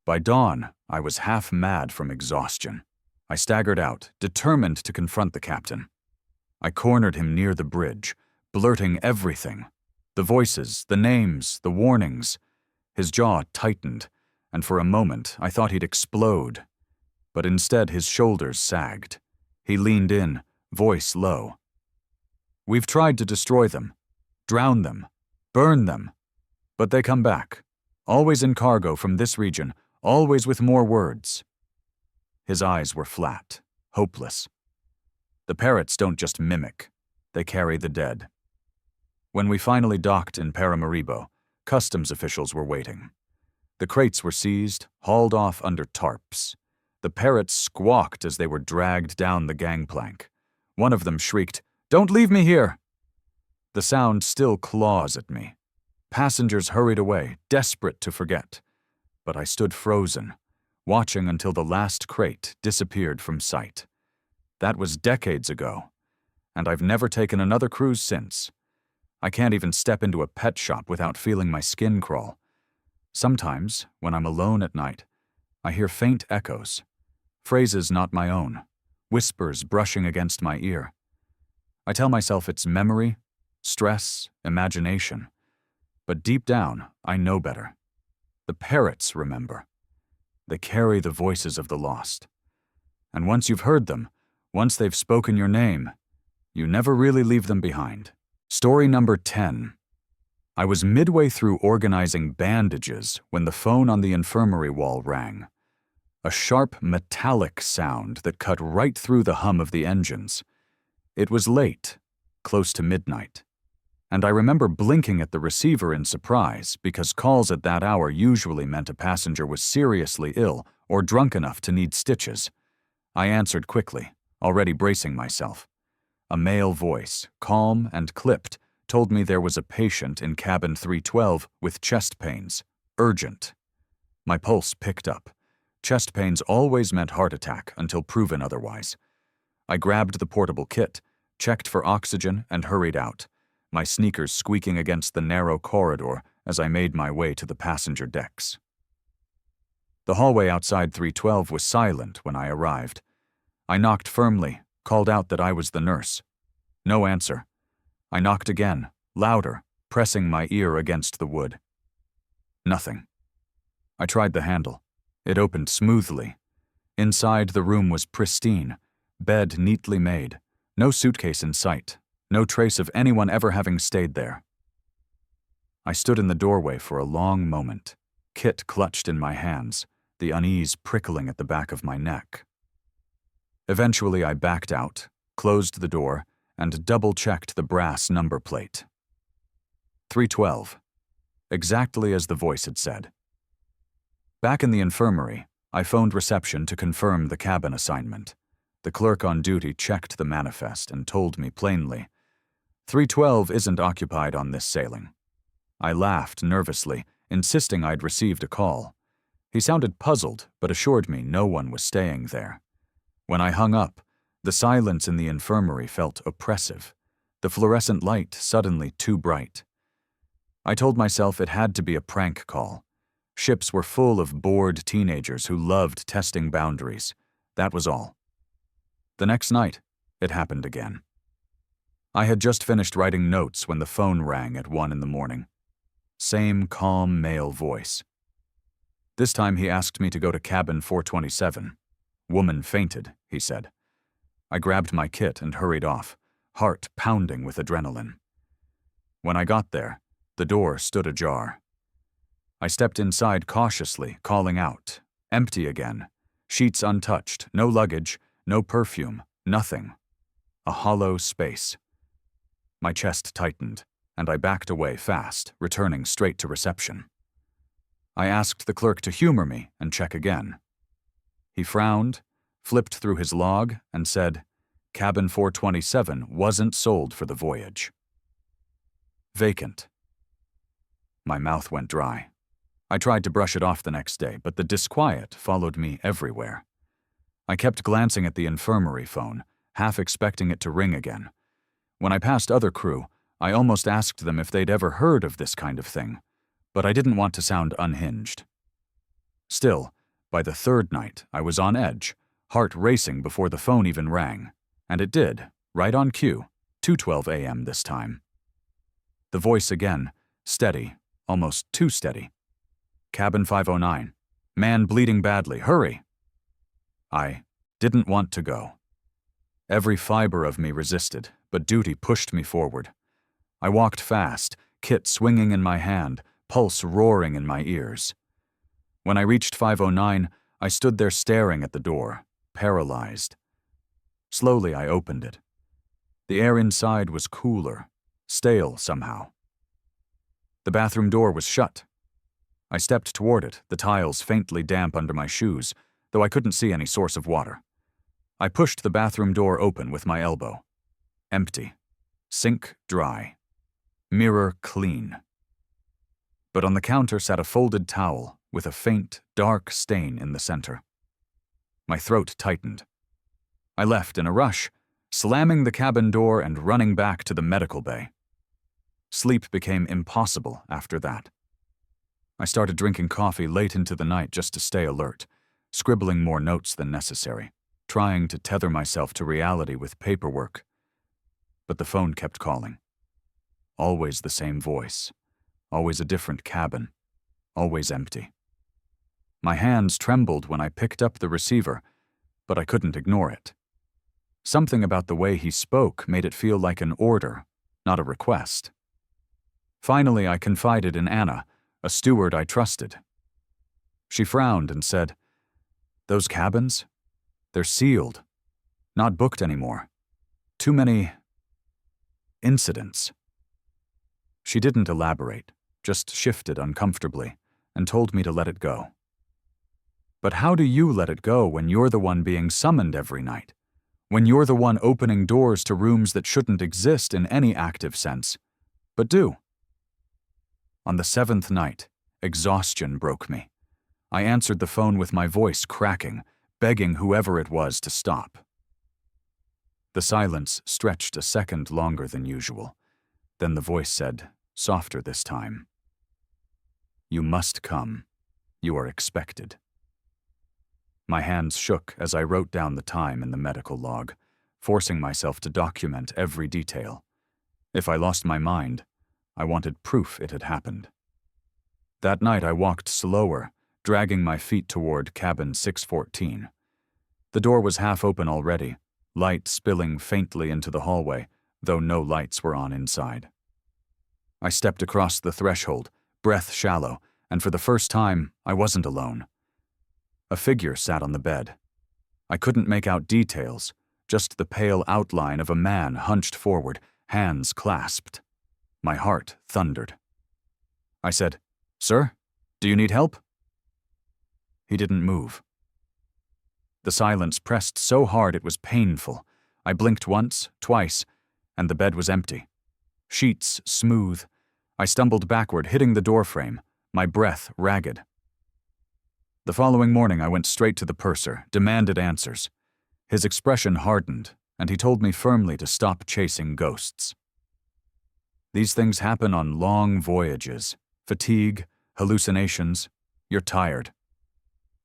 By dawn, I was half mad from exhaustion. I staggered out, determined to confront the captain. I cornered him near the bridge, blurting everything. The voices, the names, the warnings. His jaw tightened, and for a moment I thought he'd explode. But instead his shoulders sagged. He leaned in, voice low. "We've tried to destroy them, drown them, burn them, but they come back, always in cargo from this region, always with more words." His eyes were flat, hopeless. The parrots don't just mimic, they carry the dead. When we finally docked in Paramaribo, customs officials were waiting. The crates were seized, hauled off under tarps. The parrots squawked as they were dragged down the gangplank. One of them shrieked, "Don't leave me here!" The sound still claws at me. Passengers hurried away, desperate to forget. But I stood frozen, watching until the last crate disappeared from sight. That was decades ago, and I've never taken another cruise since. I can't even step into a pet shop without feeling my skin crawl. Sometimes, when I'm alone at night, I hear faint echoes, phrases not my own, whispers brushing against my ear. I tell myself it's memory, stress, imagination. But deep down, I know better. The parrots remember. They carry the voices of the lost. And once you've heard them, once they've spoken your name, you never really leave them behind. Story number 10. I was midway through organizing bandages when the phone on the infirmary wall rang. A sharp, metallic sound that cut right through the hum of the engines. It was late, close to midnight. And I remember blinking at the receiver in surprise because calls at that hour usually meant a passenger was seriously ill or drunk enough to need stitches. I answered quickly, already bracing myself. A male voice, calm and clipped, told me there was a patient in cabin 312 with chest pains. Urgent. My pulse picked up. Chest pains always meant heart attack until proven otherwise. I grabbed the portable kit, checked for oxygen, and hurried out, my sneakers squeaking against the narrow corridor as I made my way to the passenger decks. The hallway outside 312 was silent when I arrived. I knocked firmly, called out that I was the nurse. No answer. I knocked again, louder, pressing my ear against the wood. Nothing. I tried the handle. It opened smoothly. Inside, the room was pristine, bed neatly made, no suitcase in sight, no trace of anyone ever having stayed there. I stood in the doorway for a long moment, kit clutched in my hands, the unease prickling at the back of my neck. Eventually, I backed out, closed the door, and double-checked the brass number plate. 312. Exactly as the voice had said. Back in the infirmary, I phoned reception to confirm the cabin assignment. The clerk on duty checked the manifest and told me plainly, 312 isn't occupied on this sailing. I laughed nervously, insisting I'd received a call. He sounded puzzled, but assured me no one was staying there. When I hung up, the silence in the infirmary felt oppressive, the fluorescent light suddenly too bright. I told myself it had to be a prank call. Ships were full of bored teenagers who loved testing boundaries. That was all. The next night, it happened again. I had just finished writing notes when the phone rang at 1 a.m. Same calm male voice. This time he asked me to go to cabin 427. Woman fainted, he said. I grabbed my kit and hurried off, heart pounding with adrenaline. When I got there, the door stood ajar. I stepped inside cautiously, calling out. Empty again. Sheets untouched, no luggage, no perfume, nothing. A hollow space. My chest tightened, and I backed away fast, returning straight to reception. I asked the clerk to humor me and check again. He frowned, flipped through his log, and said, Cabin 427 wasn't sold for the voyage. Vacant. My mouth went dry. I tried to brush it off the next day, but the disquiet followed me everywhere. I kept glancing at the infirmary phone, half expecting it to ring again. When I passed other crew, I almost asked them if they'd ever heard of this kind of thing, but I didn't want to sound unhinged. Still, by the third night, I was on edge, heart racing before the phone even rang. And it did, right on cue, 2:12 a.m. this time. The voice again, steady, almost too steady. Cabin 509. Man bleeding badly, hurry! I didn't want to go. Every fiber of me resisted, but duty pushed me forward. I walked fast, kit swinging in my hand, pulse roaring in my ears. When I reached 509, I stood there staring at the door, paralyzed. Slowly I opened it. The air inside was cooler, stale somehow. The bathroom door was shut. I stepped toward it, the tiles faintly damp under my shoes, though I couldn't see any source of water. I pushed the bathroom door open with my elbow. Empty. Sink dry. Mirror clean. But on the counter sat a folded towel with a faint, dark stain in the center. My throat tightened. I left in a rush, slamming the cabin door and running back to the medical bay. Sleep became impossible after that. I started drinking coffee late into the night just to stay alert, scribbling more notes than necessary, trying to tether myself to reality with paperwork. But the phone kept calling. Always the same voice, always a different cabin, always empty. My hands trembled when I picked up the receiver, but I couldn't ignore it. Something about the way he spoke made it feel like an order, not a request. Finally, I confided in Anna, a steward I trusted. She frowned and said, "Those cabins? They're sealed. Not booked anymore. Too many incidents." She didn't elaborate, just shifted uncomfortably, and told me to let it go. But how do you let it go when you're the one being summoned every night? When you're the one opening doors to rooms that shouldn't exist in any active sense, but do? On the 7th night, exhaustion broke me. I answered the phone with my voice cracking, begging whoever it was to stop. The silence stretched a second longer than usual. Then the voice said, softer this time, "You must come. You are expected." My hands shook as I wrote down the time in the medical log, forcing myself to document every detail. If I lost my mind, I wanted proof it had happened. That night I walked slower, dragging my feet toward cabin 614. The door was half open already, light spilling faintly into the hallway, though no lights were on inside. I stepped across the threshold, breath shallow, and for the first time, I wasn't alone. A figure sat on the bed. I couldn't make out details, just the pale outline of a man hunched forward, hands clasped. My heart thundered. I said, "Sir, do you need help?" He didn't move. The silence pressed so hard it was painful. I blinked once, twice, and the bed was empty. Sheets smooth. I stumbled backward, hitting the doorframe, my breath ragged. The following morning I went straight to the purser, demanded answers. His expression hardened, and he told me firmly to stop chasing ghosts. These things happen on long voyages. Fatigue, hallucinations. You're tired.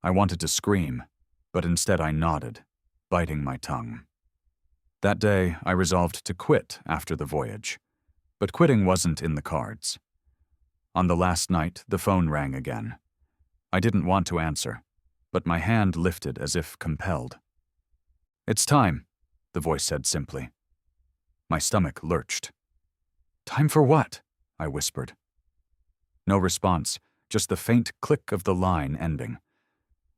I wanted to scream, but instead I nodded, biting my tongue. That day, I resolved to quit after the voyage. But quitting wasn't in the cards. On the last night, the phone rang again. I didn't want to answer, but my hand lifted as if compelled. "It's time," the voice said simply. My stomach lurched. "Time for what?" I whispered. No response, just the faint click of the line ending.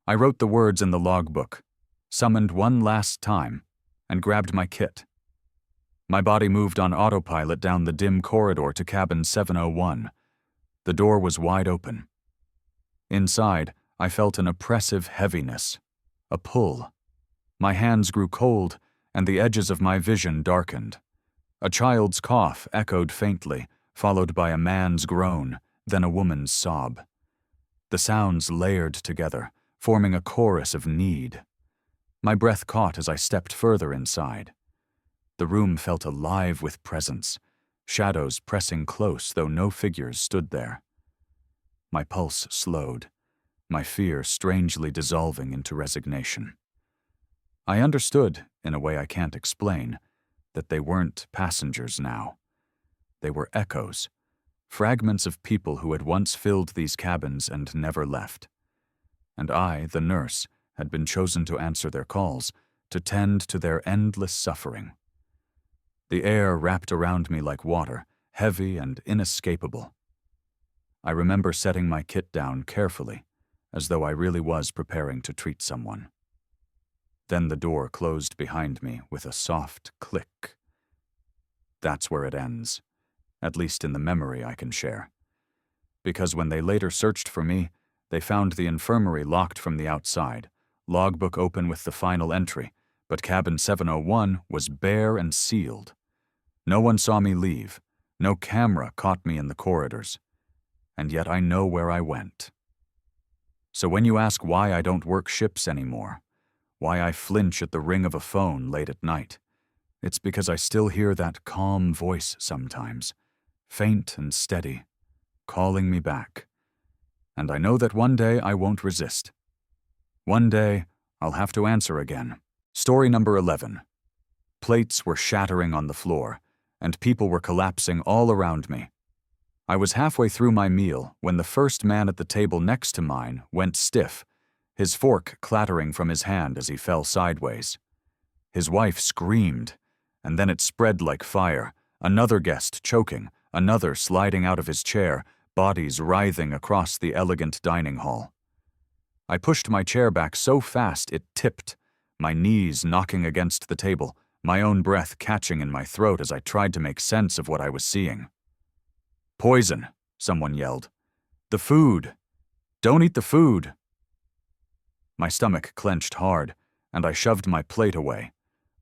I wrote the words in the logbook, summoned one last time, and grabbed my kit. My body moved on autopilot down the dim corridor to cabin 701. The door was wide open. Inside, I felt an oppressive heaviness, a pull. My hands grew cold, and the edges of my vision darkened. A child's cough echoed faintly, followed by a man's groan, then a woman's sob. The sounds layered together, forming a chorus of need. My breath caught as I stepped further inside. The room felt alive with presence, shadows pressing close though no figures stood there. My pulse slowed, my fear strangely dissolving into resignation. I understood, in a way I can't explain, that they weren't passengers now. They were echoes, fragments of people who had once filled these cabins and never left. And I, the nurse, had been chosen to answer their calls, to tend to their endless suffering. The air wrapped around me like water, heavy and inescapable. I remember setting my kit down carefully, as though I really was preparing to treat someone. Then the door closed behind me with a soft click. That's where it ends, at least in the memory I can share. Because when they later searched for me, they found the infirmary locked from the outside, logbook open with the final entry, but cabin 701 was bare and sealed. No one saw me leave, no camera caught me in the corridors, and yet I know where I went. So when you ask why I don't work ships anymore, why I flinch at the ring of a phone late at night, it's because I still hear that calm voice sometimes, faint and steady, calling me back. And I know that one day I won't resist. One day, I'll have to answer again. Story number 11. Plates were shattering on the floor, and people were collapsing all around me. I was halfway through my meal when the first man at the table next to mine went stiff, his fork clattering from his hand as he fell sideways. His wife screamed, and then it spread like fire, another guest choking, another sliding out of his chair, bodies writhing across the elegant dining hall. I pushed my chair back so fast it tipped, my knees knocking against the table, my own breath catching in my throat as I tried to make sense of what I was seeing. "Poison," someone yelled. "The food! Don't eat the food!" My stomach clenched hard, and I shoved my plate away,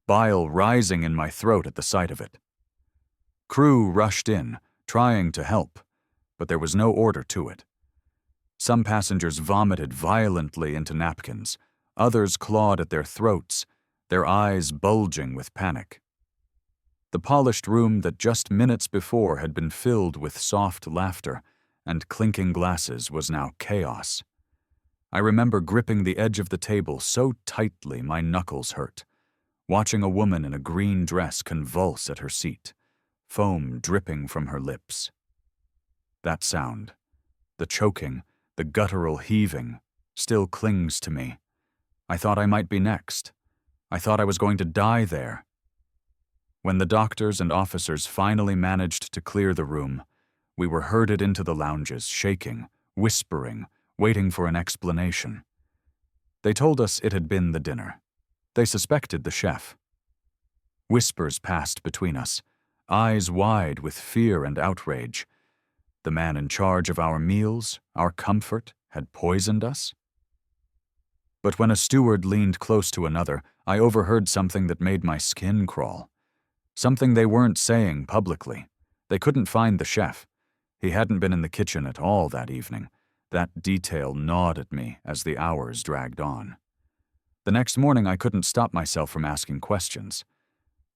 bile rising in my throat at the sight of it. Crew rushed in, trying to help, but there was no order to it. Some passengers vomited violently into napkins, others clawed at their throats, their eyes bulging with panic. The polished room that just minutes before had been filled with soft laughter and clinking glasses was now chaos. I remember gripping the edge of the table so tightly my knuckles hurt, watching a woman in a green dress convulse at her seat, foam dripping from her lips. That sound, the choking, the guttural heaving, still clings to me. I thought I might be next. I thought I was going to die there. When the doctors and officers finally managed to clear the room, we were herded into the lounges, shaking, whispering, waiting for an explanation. They told us it had been the dinner. They suspected the chef. Whispers passed between us, eyes wide with fear and outrage. The man in charge of our meals, our comfort, had poisoned us? But when a steward leaned close to another, I overheard something that made my skin crawl. Something they weren't saying publicly. They couldn't find the chef. He hadn't been in the kitchen at all that evening. That detail gnawed at me as the hours dragged on. The next morning, I couldn't stop myself from asking questions.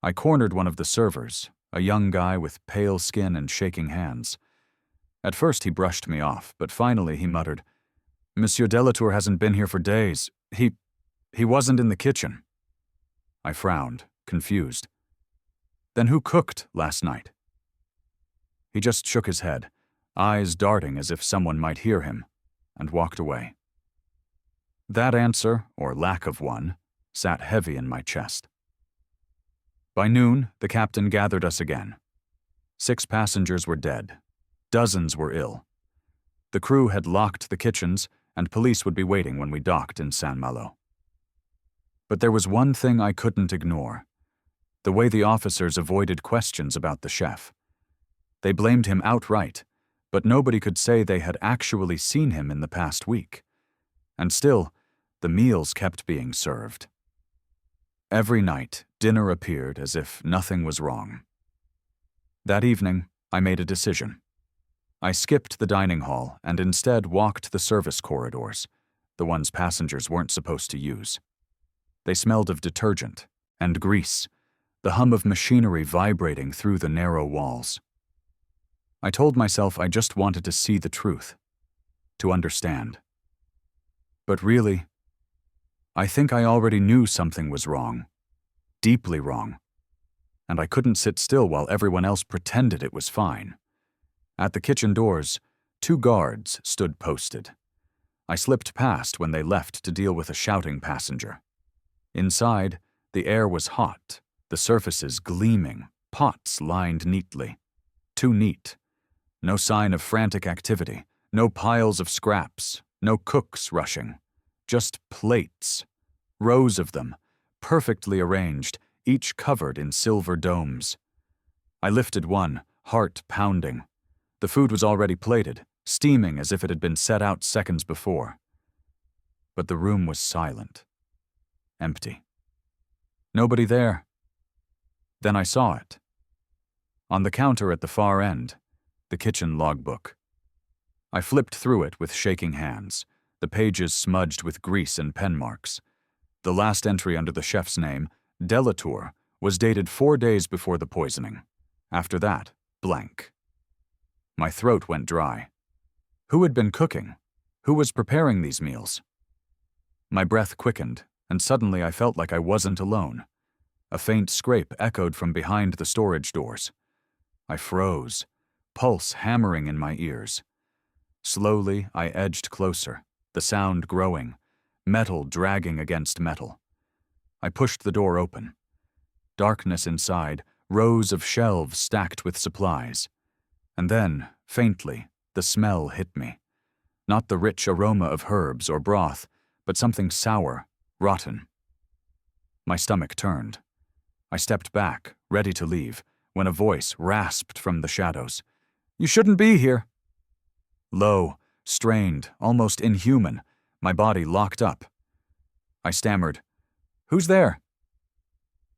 I cornered one of the servers, a young guy with pale skin and shaking hands. At first, he brushed me off, but finally he muttered, "Monsieur Delatour hasn't been here for days. He wasn't in the kitchen." I frowned, confused. "Then who cooked last night?" He just shook his head, eyes darting as if someone might hear him, and walked away. That answer, or lack of one, sat heavy in my chest. By noon, the captain gathered us again. 6 passengers were dead. Dozens were ill. The crew had locked the kitchens, and police would be waiting when we docked in Saint-Malo. But there was one thing I couldn't ignore: the way the officers avoided questions about the chef. They blamed him outright, but nobody could say they had actually seen him in the past week. And still, the meals kept being served. Every night, dinner appeared as if nothing was wrong. That evening, I made a decision. I skipped the dining hall and instead walked the service corridors, the ones passengers weren't supposed to use. They smelled of detergent and grease, the hum of machinery vibrating through the narrow walls. I told myself I just wanted to see the truth, to understand. But really, I think I already knew something was wrong, deeply wrong, and I couldn't sit still while everyone else pretended it was fine. At the kitchen doors, 2 guards stood posted. I slipped past when they left to deal with a shouting passenger. Inside, the air was hot, the surfaces gleaming, pots lined neatly. Too neat. No sign of frantic activity, no piles of scraps, no cooks rushing. Just plates. Rows of them, perfectly arranged, each covered in silver domes. I lifted one, heart pounding. The food was already plated, steaming as if it had been set out seconds before. But the room was silent. Empty. Nobody there. Then I saw it. On the counter at the far end, the kitchen logbook. I flipped through it with shaking hands, the pages smudged with grease and pen marks. The last entry under the chef's name, Delatour, was dated 4 days before the poisoning. After that, blank. My throat went dry. Who had been cooking? Who was preparing these meals? My breath quickened, and suddenly I felt like I wasn't alone. A faint scrape echoed from behind the storage doors. I froze, pulse hammering in my ears. Slowly, I edged closer, the sound growing, metal dragging against metal. I pushed the door open. Darkness inside, rows of shelves stacked with supplies. And then, faintly, the smell hit me. Not the rich aroma of herbs or broth, but something sour, rotten. My stomach turned. I stepped back, ready to leave, when a voice rasped from the shadows. "You shouldn't be here." Low, strained, almost inhuman, my body locked up. I stammered, "Who's there?"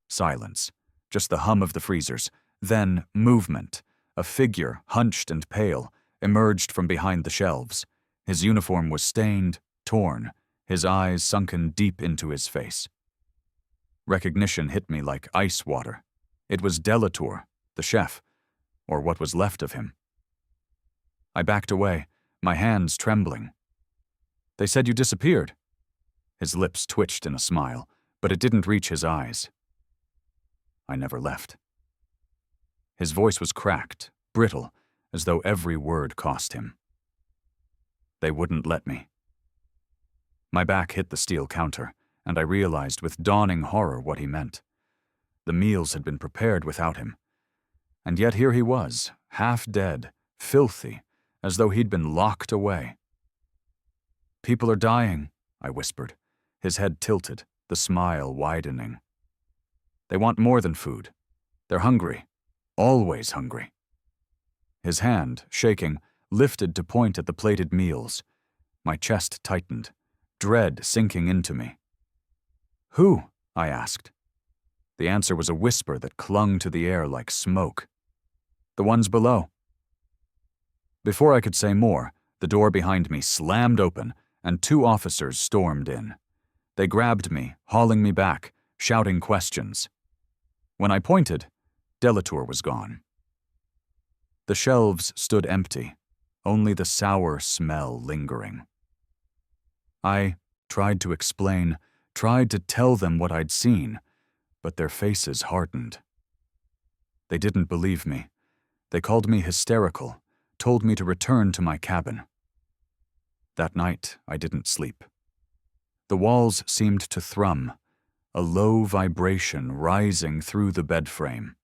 Silence, just the hum of the freezers, then movement. A figure, hunched and pale, emerged from behind the shelves. His uniform was stained, torn, his eyes sunken deep into his face. Recognition hit me like ice water. It was Delatour, the chef, or what was left of him. I backed away, my hands trembling. "They said you disappeared." His lips twitched in a smile, but it didn't reach his eyes. I never left. His voice was cracked, brittle, as though every word cost him. They wouldn't let me. My back hit the steel counter, and I realized with dawning horror what he meant. The meals had been prepared without him. And yet here he was, half dead, filthy, as though he'd been locked away. "People are dying," I whispered, his head tilted, the smile widening. "They want more than food. They're hungry. Always hungry." His hand, shaking, lifted to point at the plated meals. My chest tightened, dread sinking into me. "Who?" I asked. The answer was a whisper that clung to the air like smoke. "The ones below." Before I could say more, the door behind me slammed open, and 2 officers stormed in. They grabbed me, hauling me back, shouting questions. When I pointed, Delatour was gone. The shelves stood empty, only the sour smell lingering. I tried to explain, tried to tell them what I'd seen, but their faces hardened. They didn't believe me. They called me hysterical, told me to return to my cabin. That night, I didn't sleep. The walls seemed to thrum, a low vibration rising through the bed frame.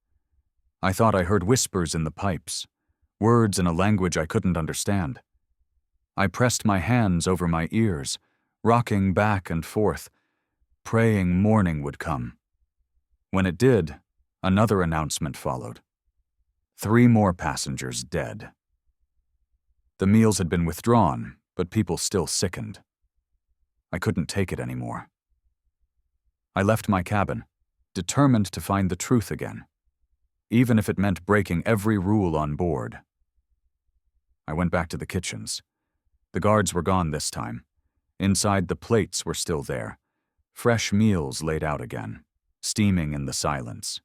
I thought I heard whispers in the pipes, words in a language I couldn't understand. I pressed my hands over my ears, rocking back and forth, praying morning would come. When it did, another announcement followed. 3 more passengers dead. The meals had been withdrawn, but people still sickened. I couldn't take it anymore. I left my cabin, determined to find the truth again, even if it meant breaking every rule on board. I went back to the kitchens. The guards were gone this time. Inside, the plates were still there, fresh meals laid out again, steaming in the silence.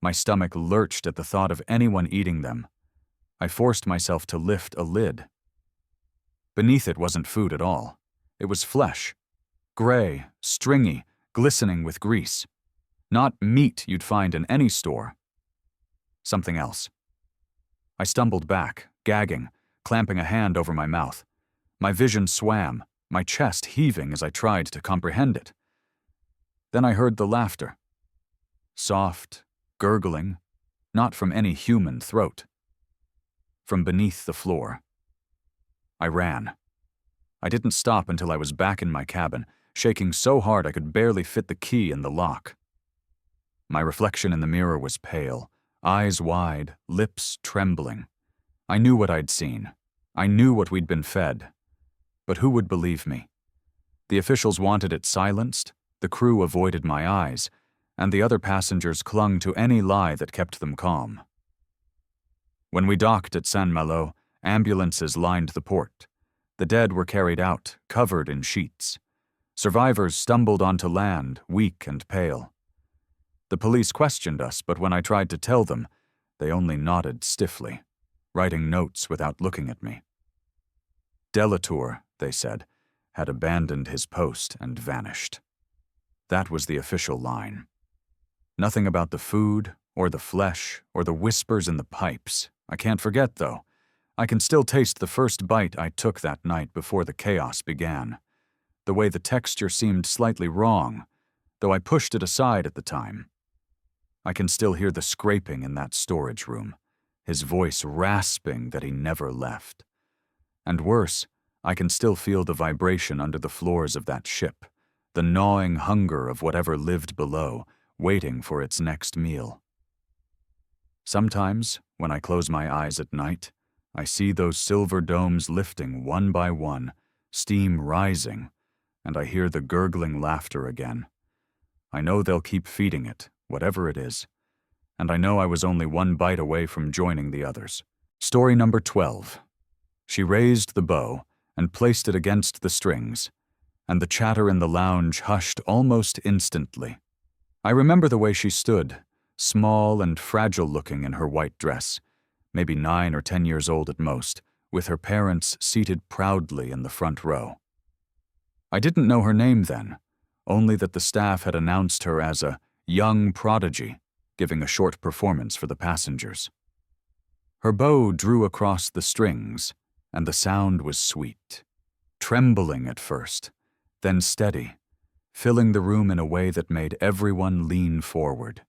My stomach lurched at the thought of anyone eating them. I forced myself to lift a lid. Beneath it wasn't food at all. It was flesh. Gray, stringy, glistening with grease. Not meat you'd find in any store. Something else. I stumbled back, gagging, clamping a hand over my mouth. My vision swam, my chest heaving as I tried to comprehend it. Then I heard the laughter. Soft, gurgling, not from any human throat. From beneath the floor. I ran. I didn't stop until I was back in my cabin, shaking so hard I could barely fit the key in the lock. My reflection in the mirror was pale, eyes wide, lips trembling. I knew what I'd seen. I knew what we'd been fed. But who would believe me? The officials wanted it silenced, the crew avoided my eyes, and the other passengers clung to any lie that kept them calm. When we docked at Saint Malo, ambulances lined the port. The dead were carried out, covered in sheets. Survivors stumbled onto land, weak and pale. The police questioned us, but when I tried to tell them, they only nodded stiffly, writing notes without looking at me. Delatour, they said, had abandoned his post and vanished. That was the official line. Nothing about the food, or the flesh, or the whispers in the pipes. I can't forget, though. I can still taste the first bite I took that night before the chaos began. The way the texture seemed slightly wrong, though I pushed it aside at the time. I can still hear the scraping in that storage room, his voice rasping that he never left. And worse, I can still feel the vibration under the floors of that ship, the gnawing hunger of whatever lived below, waiting for its next meal. Sometimes, when I close my eyes at night, I see those silver domes lifting one by one, steam rising, and I hear the gurgling laughter again. I know they'll keep feeding it, whatever it is, and I know I was only one bite away from joining the others. Story number 12. She raised the bow and placed it against the strings, and the chatter in the lounge hushed almost instantly. I remember the way she stood, small and fragile-looking in her white dress, maybe 9 or 10 years old at most, with her parents seated proudly in the front row. I didn't know her name then, only that the staff had announced her as a young prodigy, giving a short performance for the passengers. Her bow drew across the strings, and the sound was sweet, trembling at first, then steady, filling the room in a way that made everyone lean forward.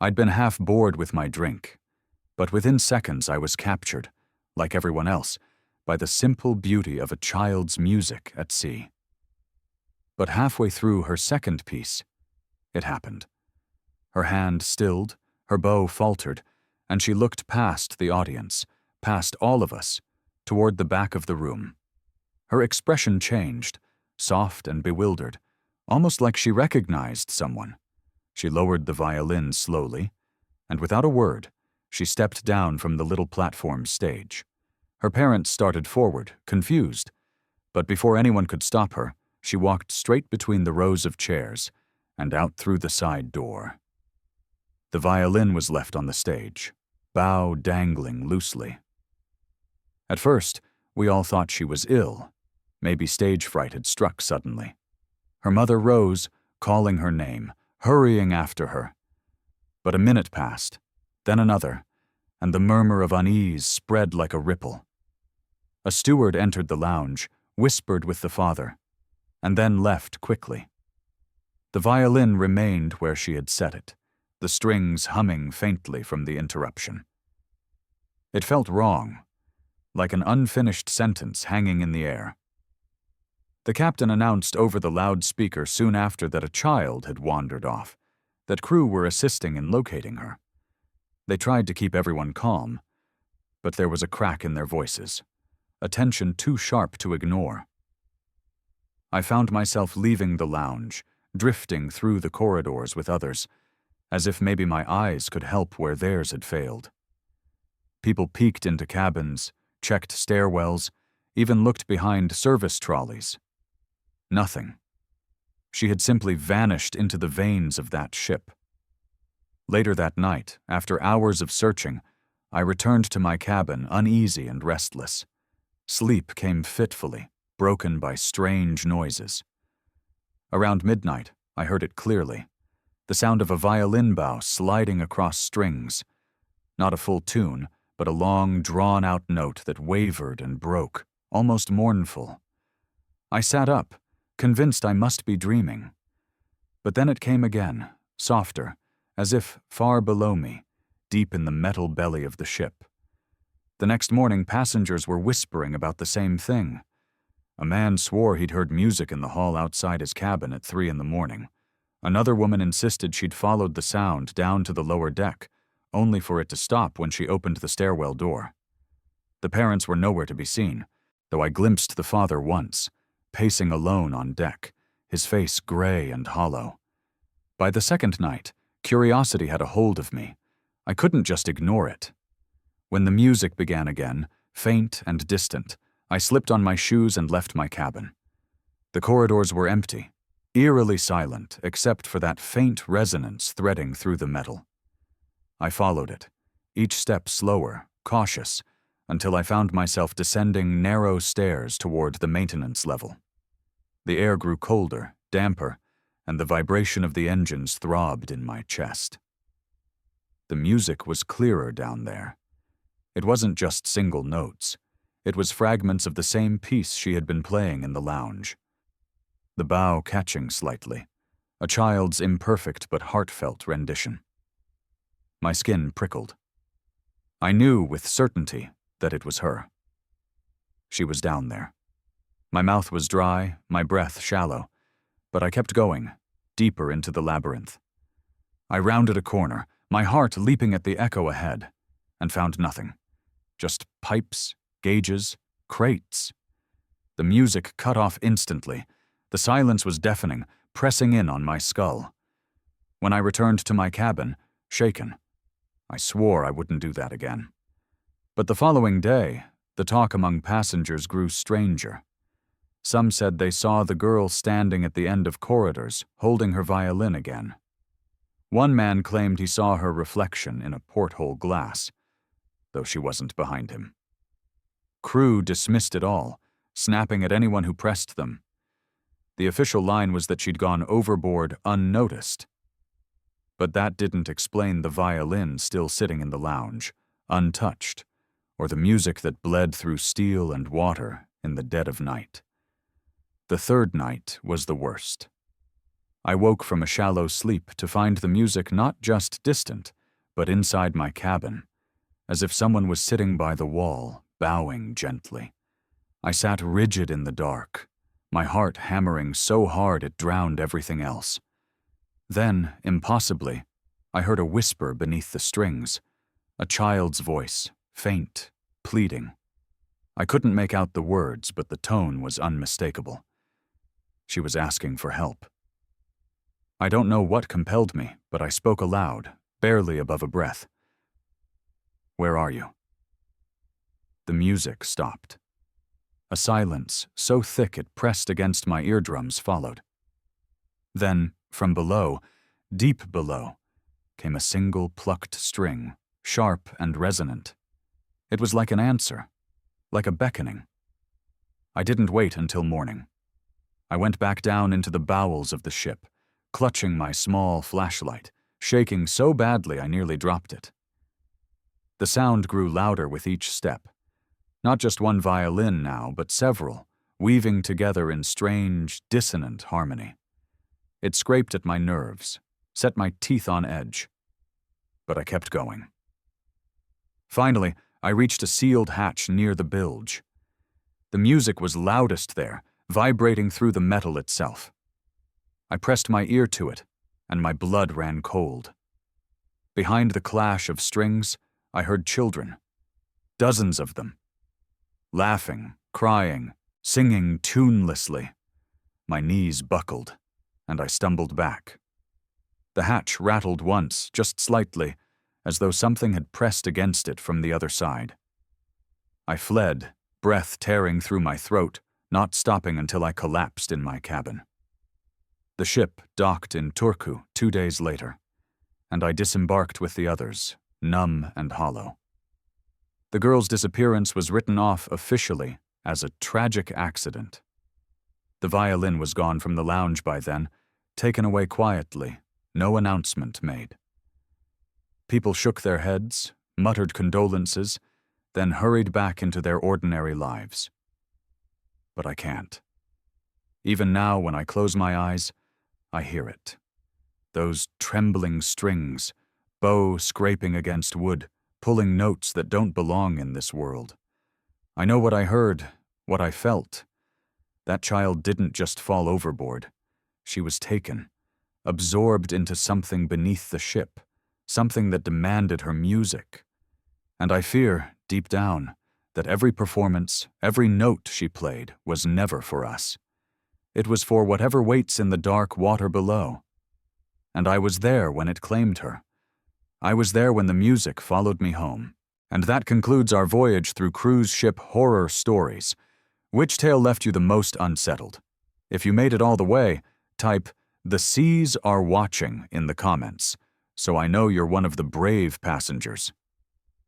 I'd been half bored with my drink, but within seconds I was captured, like everyone else, by the simple beauty of a child's music at sea. But halfway through her second piece, it happened. Her hand stilled, her bow faltered, and she looked past the audience, past all of us, toward the back of the room. Her expression changed, soft and bewildered, almost like she recognized someone. She lowered the violin slowly, and without a word, she stepped down from the little platform stage. Her parents started forward, confused, but before anyone could stop her, she walked straight between the rows of chairs and out through the side door. The violin was left on the stage, bow dangling loosely. At first, we all thought she was ill. Maybe stage fright had struck suddenly. Her mother rose, calling her name, hurrying after her. But a minute passed, then another, and the murmur of unease spread like a ripple. A steward entered the lounge, whispered with the father, and then left quickly. The violin remained where she had set it, the strings humming faintly from the interruption. It felt wrong, like an unfinished sentence hanging in the air. The captain announced over the loudspeaker soon after that a child had wandered off, that crew were assisting in locating her. They tried to keep everyone calm, but there was a crack in their voices, a tension too sharp to ignore. I found myself leaving the lounge, drifting through the corridors with others, as if maybe my eyes could help where theirs had failed. People peeked into cabins, checked stairwells, even looked behind service trolleys. Nothing. She had simply vanished into the veins of that ship. Later that night, after hours of searching, I returned to my cabin uneasy and restless. Sleep came fitfully, broken by strange noises. Around midnight, I heard it clearly. The sound of a violin bow sliding across strings. Not a full tune, but a long, drawn-out note that wavered and broke, almost mournful. I sat up, convinced I must be dreaming. But then it came again, softer, as if far below me, deep in the metal belly of the ship. The next morning, passengers were whispering about the same thing. A man swore he'd heard music in the hall outside his cabin at 3 a.m. Another woman insisted she'd followed the sound down to the lower deck, only for it to stop when she opened the stairwell door. The parents were nowhere to be seen, though I glimpsed the father once, pacing alone on deck, his face gray and hollow. By the second night, curiosity had a hold of me. I couldn't just ignore it. When the music began again, faint and distant, I slipped on my shoes and left my cabin. The corridors were empty, eerily silent except for that faint resonance threading through the metal. I followed it, each step slower, cautious, until I found myself descending narrow stairs toward the maintenance level. The air grew colder, damper, and the vibration of the engines throbbed in my chest. The music was clearer down there. It wasn't just single notes. It was fragments of the same piece she had been playing in the lounge. The bow catching slightly, a child's imperfect but heartfelt rendition. My skin prickled. I knew with certainty that it was her. She was down there. My mouth was dry, my breath shallow, but I kept going, deeper into the labyrinth. I rounded a corner, my heart leaping at the echo ahead, and found nothing. Just pipes, gauges, crates. The music cut off instantly. The silence was deafening, pressing in on my skull. When I returned to my cabin, shaken, I swore I wouldn't do that again. But the following day, the talk among passengers grew stranger. Some said they saw the girl standing at the end of corridors, holding her violin again. One man claimed he saw her reflection in a porthole glass, though she wasn't behind him. Crew dismissed it all, snapping at anyone who pressed them. The official line was that she'd gone overboard unnoticed. But that didn't explain the violin still sitting in the lounge, untouched, or the music that bled through steel and water in the dead of night. The third night was the worst. I woke from a shallow sleep to find the music not just distant, but inside my cabin, as if someone was sitting by the wall, bowing gently. I sat rigid in the dark, my heart hammering so hard it drowned everything else. Then, impossibly, I heard a whisper beneath the strings, a child's voice, faint, pleading. I couldn't make out the words, but the tone was unmistakable. She was asking for help. I don't know what compelled me, but I spoke aloud, barely above a breath. "Where are you?" The music stopped. A silence so thick it pressed against my eardrums followed. Then, from below, deep below, came a single plucked string, sharp and resonant. It was like an answer, like a beckoning. I didn't wait until morning. I went back down into the bowels of the ship, clutching my small flashlight, shaking so badly I nearly dropped it. The sound grew louder with each step. Not just one violin now, but several, weaving together in strange, dissonant harmony. It scraped at my nerves, set my teeth on edge. But I kept going. Finally, I reached a sealed hatch near the bilge. The music was loudest there, vibrating through the metal itself. I pressed my ear to it, and my blood ran cold. Behind the clash of strings, I heard children, dozens of them, laughing, crying, singing tunelessly. My knees buckled, and I stumbled back. The hatch rattled once, just slightly, as though something had pressed against it from the other side. I fled, breath tearing through my throat, not stopping until I collapsed in my cabin. The ship docked in Turku 2 days later, and I disembarked with the others, numb and hollow. The girl's disappearance was written off officially as a tragic accident. The violin was gone from the lounge by then, taken away quietly, no announcement made. People shook their heads, muttered condolences, then hurried back into their ordinary lives. But I can't. Even now, when I close my eyes, I hear it. Those trembling strings, bow scraping against wood, pulling notes that don't belong in this world. I know what I heard, what I felt. That child didn't just fall overboard. She was taken, absorbed into something beneath the ship, something that demanded her music. And I fear, deep down, that every performance, every note she played was never for us. It was for whatever waits in the dark water below. And I was there when it claimed her. I was there when the music followed me home. And that concludes our voyage through cruise ship horror stories. Which tale left you the most unsettled? If you made it all the way, type "The seas are watching" in the comments, so I know you're one of the brave passengers.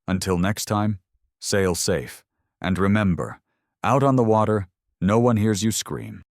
Until next time, sail safe. And remember, out on the water, no one hears you scream.